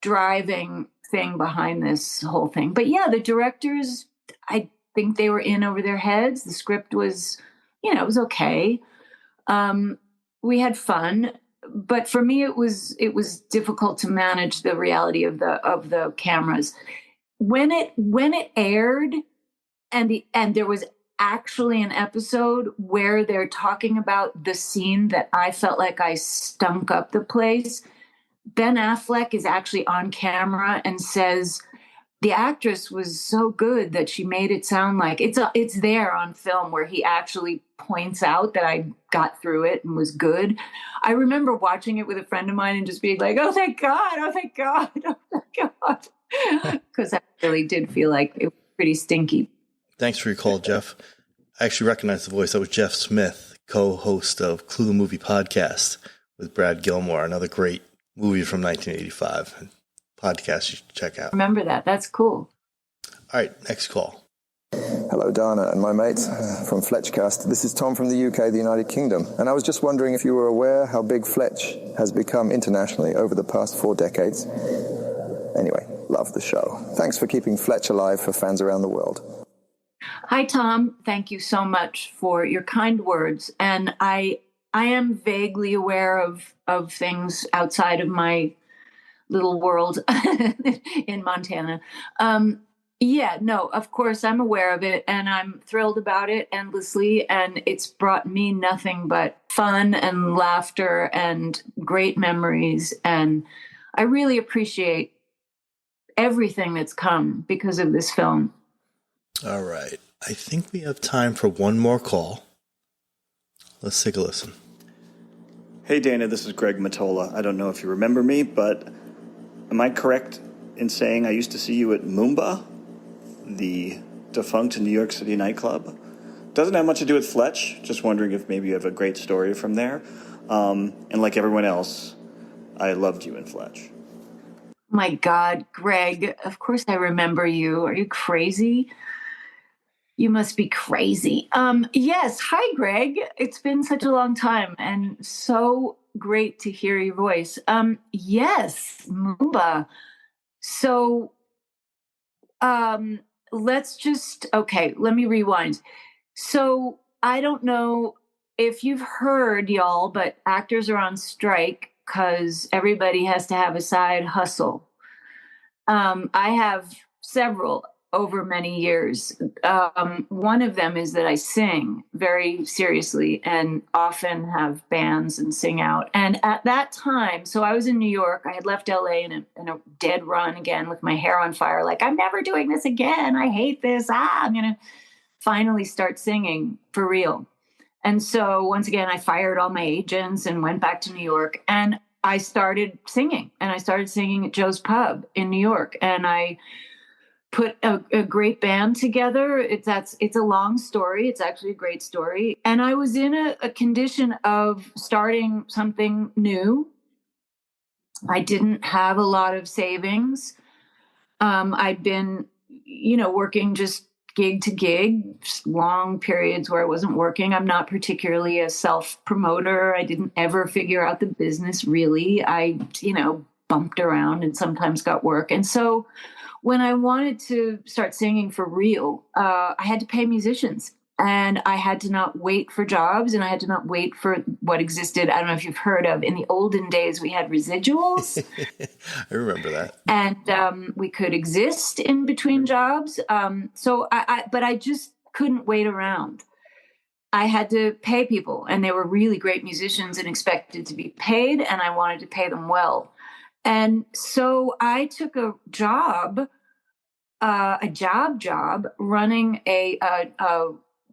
Speaker 1: driving thing behind this whole thing. But yeah, the directors, I think they were in over their heads. The script was, it was okay. We had fun, but for me, it was difficult to manage the reality of the cameras. When it aired, and there was actually an episode where they're talking about the scene that I felt like I stunk up the place. Ben Affleck is actually on camera and says the actress was so good that she made it sound like it's there on film, where he actually points out that I got through it and was good. I remember watching it with a friend of mine and just being like, oh, thank God, oh, thank God, oh, thank God. Because I really did feel like it was pretty stinky.
Speaker 5: Thanks for your call, Jeff. I actually recognize the voice. That was Jeff Smith, co-host of Clue the Movie podcast with Brad Gilmore, another great movie from 1985. Podcast you should check out.
Speaker 1: Remember that. That's cool.
Speaker 5: All right, next call.
Speaker 13: Hello, Dana and my mates from Fletchcast. This is Tom from the UK, the United Kingdom. And I was just wondering if you were aware how big Fletch has become internationally over the past 4 decades. Anyway, love the show. Thanks for keeping Fletch alive for fans around the world.
Speaker 1: Hi, Tom. Thank you so much for your kind words. And I am vaguely aware of things outside of my little world in Montana. Yeah, no, of course I'm aware of it, and I'm thrilled about it endlessly. And it's brought me nothing but fun and laughter and great memories. And I really appreciate everything that's come because of this film.
Speaker 5: All right. I think we have time for one more call. Let's take a listen.
Speaker 14: Hey, Dana, this is Greg Matola. I don't know if you remember me, but am I correct in saying I used to see you at Moomba, the defunct New York City nightclub? Doesn't have much to do with Fletch. Just wondering if maybe you have a great story from there. And like everyone else, I loved you in Fletch.
Speaker 1: My God, Greg, of course I remember you. Are you crazy? You must be crazy. Yes. Hi, Greg. It's been such a long time and so great to hear your voice. Yes, Moomba. So let me rewind. So I don't know if you've heard, y'all, but actors are on strike because everybody has to have a side hustle. I have several over many years. One of them is that I sing very seriously and often have bands and sing out. And at that time, so I was in New York. I had left LA in a dead run again with my hair on fire. Like, I'm never doing this again. I hate this. I'm going to finally start singing for real. And so once again, I fired all my agents and went back to New York. And I started singing. And I started singing at Joe's Pub in New York. And I put a great band together. It's a long story. It's actually a great story. And I was in a condition of starting something new I didn't have a lot of savings. I'd been, working just gig to gig, just long periods where I wasn't working. I'm not particularly a self-promoter. I didn't ever figure out the business really. I, bumped around and sometimes got work. And so when I wanted to start singing for real, I had to pay musicians. And I had to not wait for jobs, and I had to not wait for what existed. I don't know if you've heard of, in the olden days, we had residuals.
Speaker 15: I remember that.
Speaker 1: And we could exist in between jobs. But I just couldn't wait around. I had to pay people, and they were really great musicians and expected to be paid, and I wanted to pay them well. And so I took a job running a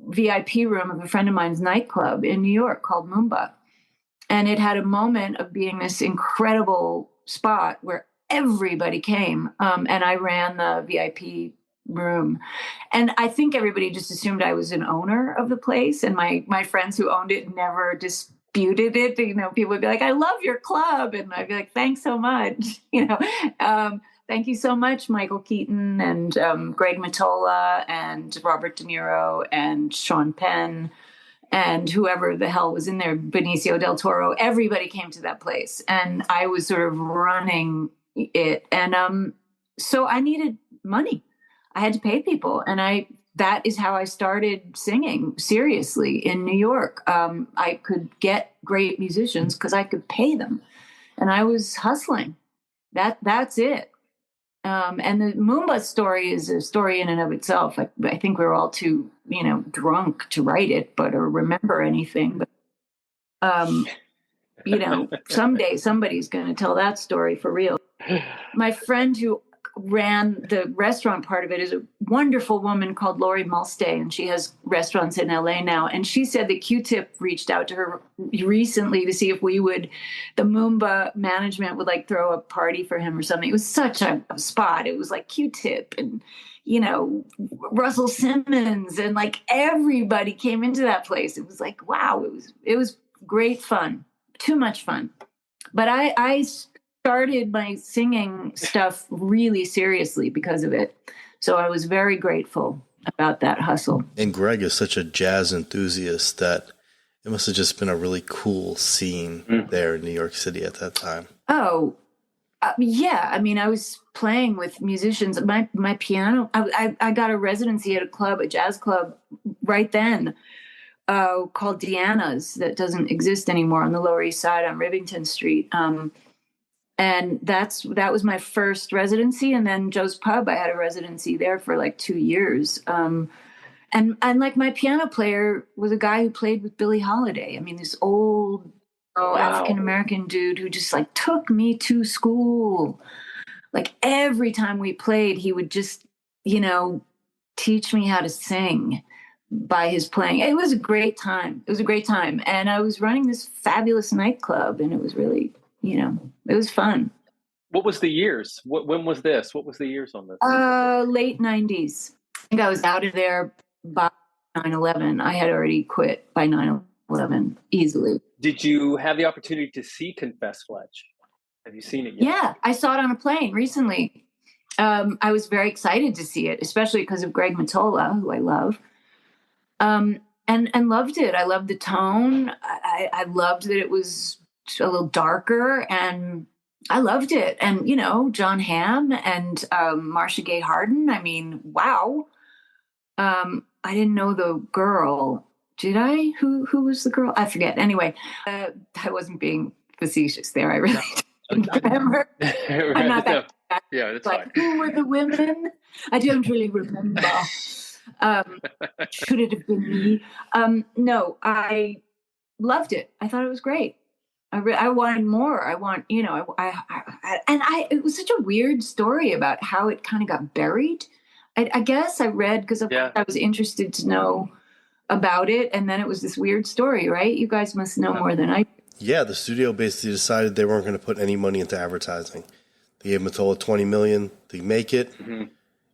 Speaker 1: VIP room of a friend of mine's nightclub in New York called Moomba. And it had a moment of being this incredible spot where everybody came. And I ran the VIP room. And I think everybody just assumed I was an owner of the place. And my friends who owned it never disputed it. People would be like, I love your club. And I'd be like, thanks so much. Thank you so much, Michael Keaton and Greg Mottola and Robert De Niro and Sean Penn and whoever the hell was in there, Benicio del Toro. Everybody came to that place, and I was sort of running it. And so I needed money. I had to pay people, and that is how I started singing seriously in New York. I could get great musicians because I could pay them, and I was hustling. That's it. And the Moomba story is a story in and of itself. I think we were all too, drunk to write it, or remember anything. But, someday somebody's going to tell that story for real. My friend who ran the restaurant part of it is a wonderful woman called Lori Mulstay, and she has restaurants in LA now. And she said that Q-Tip reached out to her recently to see if the Moomba management would throw a party for him or something. It was such a spot. It was like Q-Tip and, Russell Simmons and everybody came into that place. It was like, wow, it was great fun, too much fun. But I started my singing stuff really seriously because of it. So I was very grateful about that hustle.
Speaker 15: And Greg is such a jazz enthusiast that it must have just been a really cool scene there in New York City at that time.
Speaker 1: Oh, yeah. I mean, I was playing with musicians. My piano, I got a residency at a jazz club right then called Deanna's that doesn't exist anymore on the Lower East Side on Rivington Street. And that was my first residency. And then Joe's Pub, I had a residency there for 2 years. And my piano player was a guy who played with Billie Holiday. I mean, this old African-American dude who just took me to school. Every time we played, he would just, teach me how to sing by his playing. It was a great time. And I was running this fabulous nightclub, and it was really, it was fun.
Speaker 7: What was the years? When was this? What was the years on this?
Speaker 1: Late 90s. I think I was out of there by 9/11. I had already quit by 9/11 easily.
Speaker 7: Did you have the opportunity to see Confess Fletch? Have you seen it yet?
Speaker 1: Yeah, I saw it on a plane recently. I was very excited to see it, especially because of Greg Mottola, who I love. And loved it. I loved the tone. I loved that it was a little darker, and I loved it. And, John Hamm and Marcia Gay Harden. I mean, wow. I didn't know the girl. Did I? Who was the girl? I forget. Anyway, I wasn't being facetious there. I really don't remember. I'm not that.
Speaker 7: Yeah, that's fine.
Speaker 1: Who were the women? I don't really remember. Should it have been me? No, I loved it. I thought it was great. I wanted more. I want, it was such a weird story about how it kind of got buried. I guess I read because I was interested to know about it. And then it was this weird story, right? You guys must know more than I do.
Speaker 15: Yeah, the studio basically decided they weren't going to put any money into advertising. They gave Mottola $20 million to make it. Mm-hmm.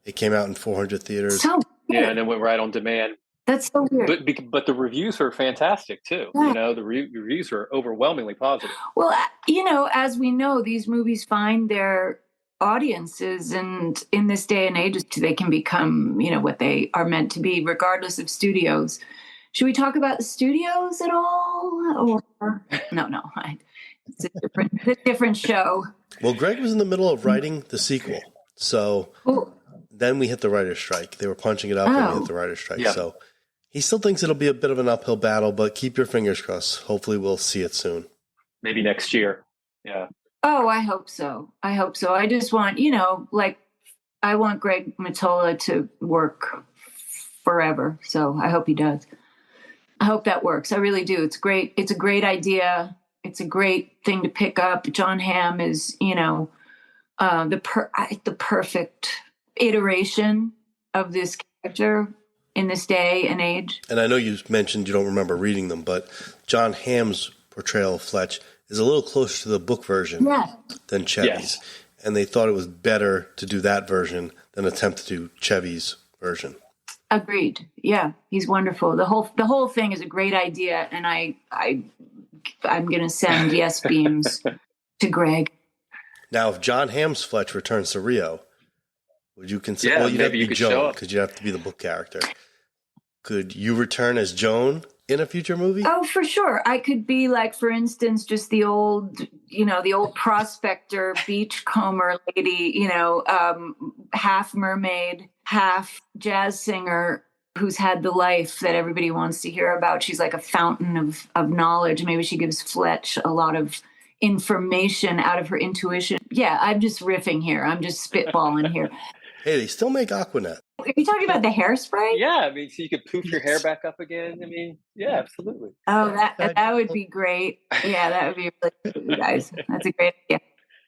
Speaker 15: It came out in 400 theaters.
Speaker 1: So
Speaker 7: yeah, and it went right on demand.
Speaker 1: That's so weird.
Speaker 7: But the reviews are fantastic too.
Speaker 1: Yeah.
Speaker 7: You know, the reviews are overwhelmingly positive.
Speaker 1: Well, you know, as we know, these movies find their audiences, and in this day and age, they can become, you know, what they are meant to be, regardless of studios. Should we talk about the studios at all? Or no, it's a different show.
Speaker 16: Well, Greg was in the middle of writing the sequel, so then we hit the writer's strike. They were punching it up, and we hit the writer's strike. Yeah. So he still thinks it'll be a bit of an uphill battle, but keep your fingers crossed. Hopefully, we'll see it soon.
Speaker 7: Maybe next year. Yeah.
Speaker 1: Oh, I hope so. I just want, you know, like, I want Greg Mottola to work forever. So I hope he does. I hope that works. I really do. It's great. It's a great idea. It's a great thing to pick up. John Hamm is, you know, the perfect iteration of this character in this day and age.
Speaker 16: And I know you mentioned you don't remember reading them, but John Hamm's portrayal of Fletch is a little closer to the book version than Chevy's. Yes. And they thought it was better to do that version than attempt to do Chevy's version.
Speaker 1: Agreed. Yeah, he's wonderful. The whole thing is a great idea, and I'm going to send yes beams to Greg.
Speaker 16: Now, if John Hamm's Fletch returns to Rio, would you consider?
Speaker 7: Yeah,
Speaker 16: well, you'd have to
Speaker 7: maybe
Speaker 16: be Joan because you'd have to be the book character. Could you return as Joan in a future movie?
Speaker 1: Oh, for sure. I could be like, for instance, just the old prospector, beachcomber lady, you know, half mermaid, half jazz singer who's had the life that everybody wants to hear about. She's like a fountain of knowledge. Maybe she gives Fletch a lot of information out of her intuition. Yeah, I'm just riffing here. I'm just spitballing here.
Speaker 16: Hey, they still make Aquanet.
Speaker 1: Are you talking about the hairspray?
Speaker 7: Yeah, I mean, so you could poof your hair back up again. I mean, yeah, absolutely.
Speaker 1: Oh, that would be great. Yeah, that would be really good, you guys. That's a great idea.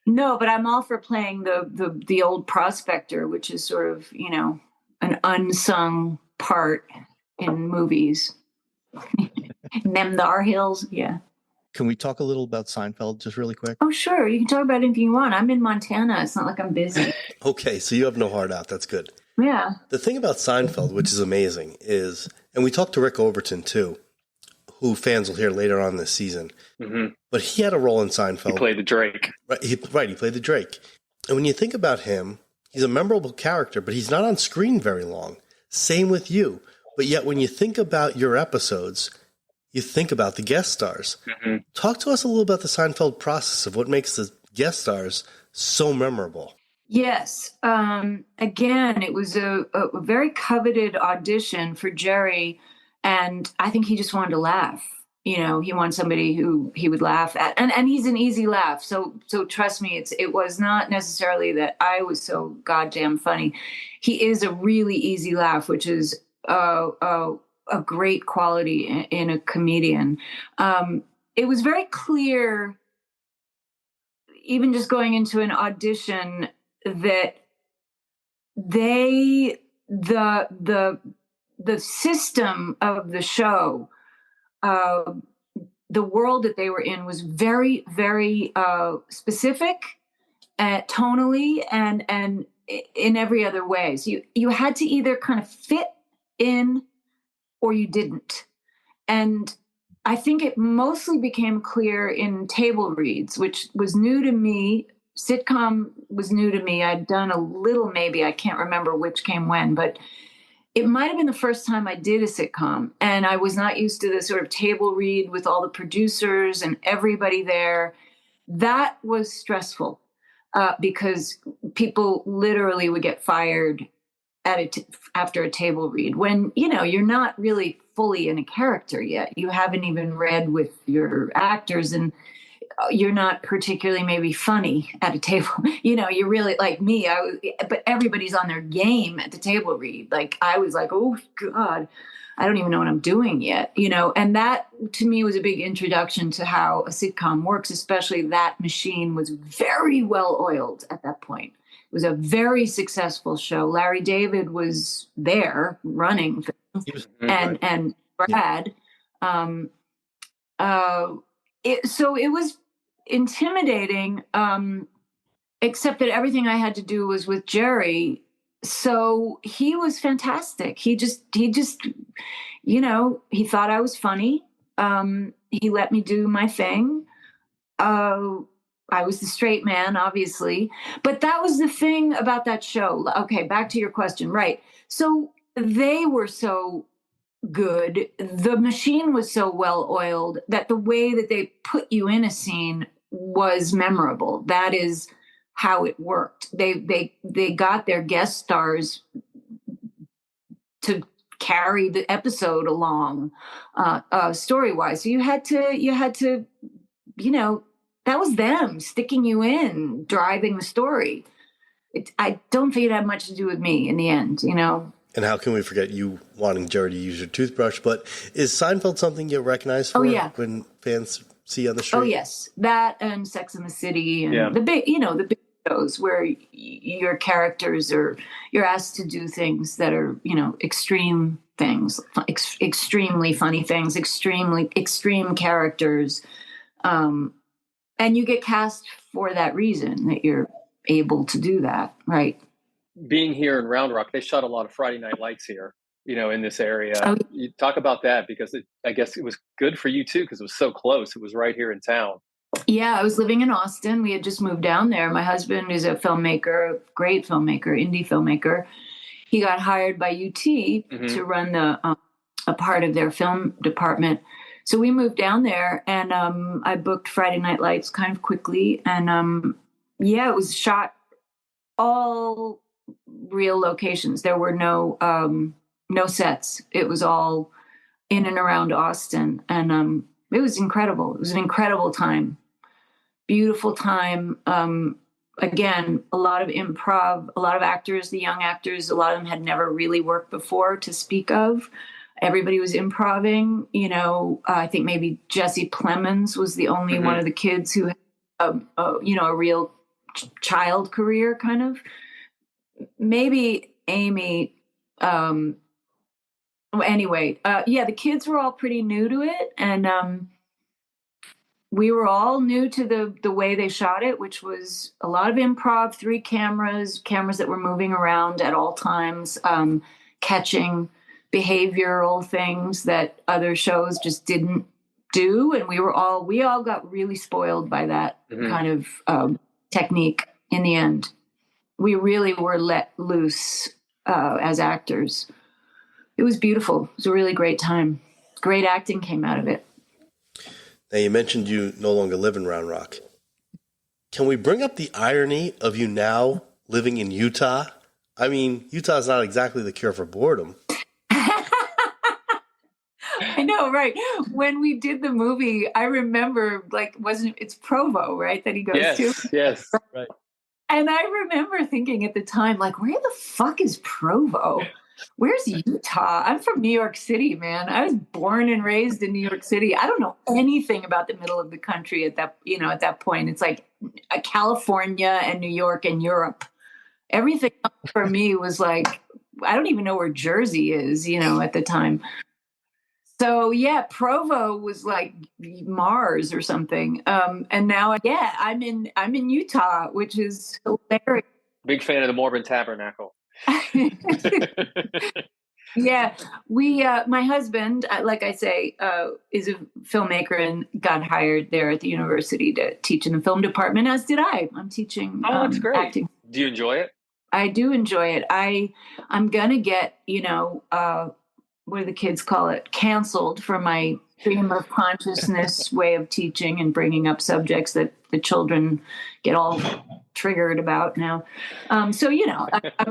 Speaker 1: No, but I'm all for playing the old prospector, which is sort of, you know, an unsung part in movies. Them Thar Hills, yeah.
Speaker 5: Can we talk a little about Seinfeld just really quick?
Speaker 1: Oh, sure. You can talk about anything you want. I'm in Montana. It's not like I'm busy.
Speaker 16: Okay, so you have no heart out. That's good.
Speaker 1: Yeah.
Speaker 16: The thing about Seinfeld, which is amazing, is, and we talked to Rick Overton too, who fans will hear later on this season, but he had a role in Seinfeld.
Speaker 7: He played the Drake.
Speaker 16: He played the Drake. And when you think about him, he's a memorable character, but he's not on screen very long. Same with you. But yet when you think about your episodes, you think about the guest stars. Talk to us a little about the Seinfeld process of what makes the guest stars so memorable.
Speaker 1: Yes. Again, it was a very coveted audition for Jerry, and I think he just wanted to laugh. You know, he wanted somebody who he would laugh at, and he's an easy laugh. So trust me, it was not necessarily that I was so goddamn funny. He is a really easy laugh, which is a great quality in a comedian. It was very clear, even just going into an audition, that the system of the show, the world that they were in, was very, very specific, tonally, and in every other way. So you had to either kind of fit in or you didn't. And I think it mostly became clear in table reads, which was new to me. Sitcom was new to me. I'd done a little, maybe, I can't remember which came when, but it might have been the first time I did a sitcom. And I was not used to the sort of table read with all the producers and everybody there. That was stressful because people literally would get fired after a table read when, you know, you're not really fully in a character yet. You haven't even read with your actors, you're not particularly maybe funny at a table. You know, you're really like me. But everybody's on their game at the table read. Like I was like, oh God, I don't even know what I'm doing yet. You know, and that to me was a big introduction to how a sitcom works, especially that machine was very well oiled at that point. It was a very successful show. Larry David was there running things, and Brad. So it was intimidating, except that everything I had to do was with Jerry, So he was fantastic. He just, he thought I was funny. He let me do my thing. I was the straight man, obviously, but that was the thing about that show. Okay, back to your question. Right. So they were so good. The machine was so well oiled that the way that they put you in a scene was memorable. That is how it worked. They got their guest stars to carry the episode along, story wise. So you had to, that was them sticking you in, driving the story. I don't think it had much to do with me in the end,
Speaker 16: And how can we forget you wanting Jerry to use your toothbrush? But is Seinfeld something you recognize for when fans see you on the street?
Speaker 1: Oh yes, that and Sex and the City and the big shows where your characters you're asked to do things that are extreme things, extremely funny things, extreme characters, and you get cast for that reason, that you're able to do that, right?
Speaker 7: Being here in Round Rock, they shot a lot of Friday Night Lights here, in this area. You talk about that because I guess it was good for you too, because it was so close. It was right here in town.
Speaker 1: Yeah, I was living in Austin. We had just moved down there. My husband is a filmmaker, great filmmaker, indie filmmaker. He got hired by UT to run a part of their film department. So we moved down there, and I booked Friday Night Lights kind of quickly. And it was shot all real locations. There were no sets. It was all in and around Austin, and it was incredible. It was an incredible time, beautiful time. Again, a lot of improv, a lot of actors, the young actors, a lot of them had never really worked before to speak of. Everybody was improving. I think maybe Jesse Plemons was the only one of the kids who had a real child career, kind of. Maybe Amy. Anyway, the kids were all pretty new to it, and we were all new to the way they shot it, which was a lot of improv, 3 cameras that were moving around at all times, catching behavioral things that other shows just didn't do, and we all got really spoiled by that kind of technique. In the end, we really were let loose as actors. It was beautiful. It was a really great time. Great acting came out of it.
Speaker 16: Now, you mentioned you no longer live in Round Rock. Can we bring up the irony of you now living in Utah? I mean, Utah is not exactly the cure for boredom.
Speaker 1: I know, right? When we did the movie, I remember, it's Provo, right, that he goes to?
Speaker 7: Yes, right.
Speaker 1: And I remember thinking at the time, where the fuck is Provo? Where's Utah? I'm from New York City, man. I was born and raised in New York City. I don't know anything about the middle of the country at that point. It's like California and New York and Europe. Everything for me was I don't even know where Jersey is, at the time. So Provo was like Mars or something. And now, I'm in Utah, which is hilarious.
Speaker 7: Big fan of the Mormon Tabernacle.
Speaker 1: My husband, like I say, is a filmmaker and got hired there at the university to teach in the film department, as did I. I'm teaching
Speaker 7: that's great.
Speaker 1: acting.
Speaker 7: Do you enjoy it?
Speaker 1: I do enjoy it. I'm gonna get, what do the kids call it? Canceled for my stream of consciousness way of teaching and bringing up subjects that the children get all triggered about now. I'm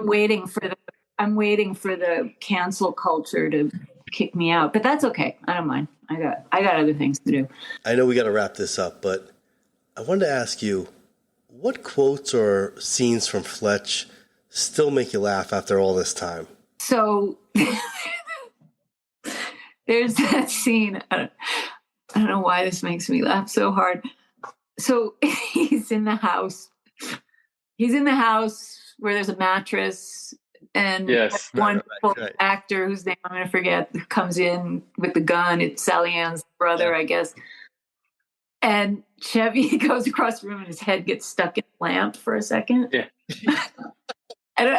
Speaker 1: waiting for the cancel culture to kick me out, but that's okay. I don't mind. I got other things to do.
Speaker 16: I know we got to wrap this up, but I wanted to ask you, what quotes or scenes from Fletch still make you laugh after all this time?
Speaker 1: So there's that scene. I don't know why this makes me laugh so hard. So he's in the house. He's in the house where there's a mattress, and one actor whose name I'm going to forget comes in with the gun. It's Sally Ann's brother, I guess. And Chevy goes across the room and his head gets stuck in the lamp for a second.
Speaker 7: Yeah.
Speaker 1: And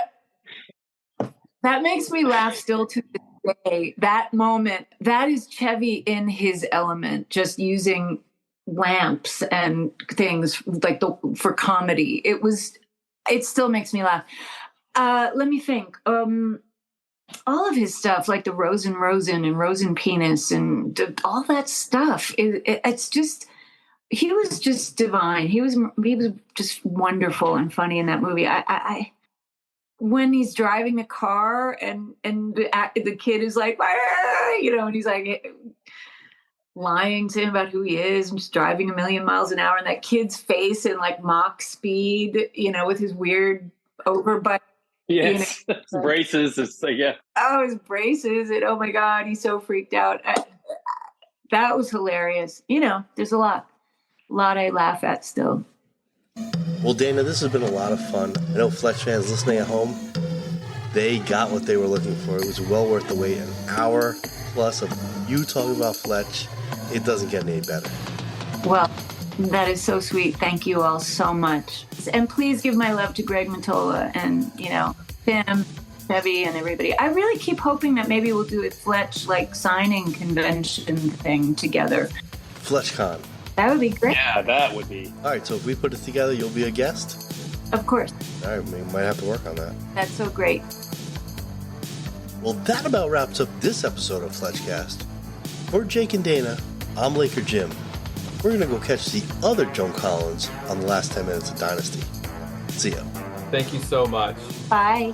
Speaker 1: That makes me laugh still to this day. That moment, that is Chevy in his element, just using lamps and things like for comedy. It still makes me laugh. Let me think. All of his stuff, like the Rosen and Rosen penis and all that stuff. It's just, he was just divine. He was just wonderful and funny in that movie. I when he's driving the car and the kid is like, and he's like lying to him about who he is and just driving a million miles an hour, and that kid's face in like Mach speed, with his weird overbite.
Speaker 7: Yes, braces. It's like, yeah.
Speaker 1: Oh, his braces, and oh my God, he's so freaked out. That was hilarious. There's a lot I laugh at still.
Speaker 16: Well, Dana, this has been a lot of fun. I know Fletch fans listening at home, they got what they were looking for. It was well worth the wait. An hour plus of you talking about Fletch. It doesn't get any better.
Speaker 1: Well, that is so sweet. Thank you all so much. And please give my love to Greg Mottola and, Tim, Chevy, and everybody. I really keep hoping that maybe we'll do a Fletch signing convention thing together.
Speaker 16: FletchCon.
Speaker 1: That would be great.
Speaker 7: Yeah, that would be.
Speaker 16: All right, so if we put it together, you'll be a guest?
Speaker 1: Of course.
Speaker 16: All right, we might have to work on that.
Speaker 1: That's so great.
Speaker 16: Well, that about wraps up this episode of FletchCast. For Jake and Dana, I'm Laker Jim. We're going to go catch the other Joan Collins on the last 10 minutes of Dynasty. See ya.
Speaker 6: Thank you so much.
Speaker 1: Bye.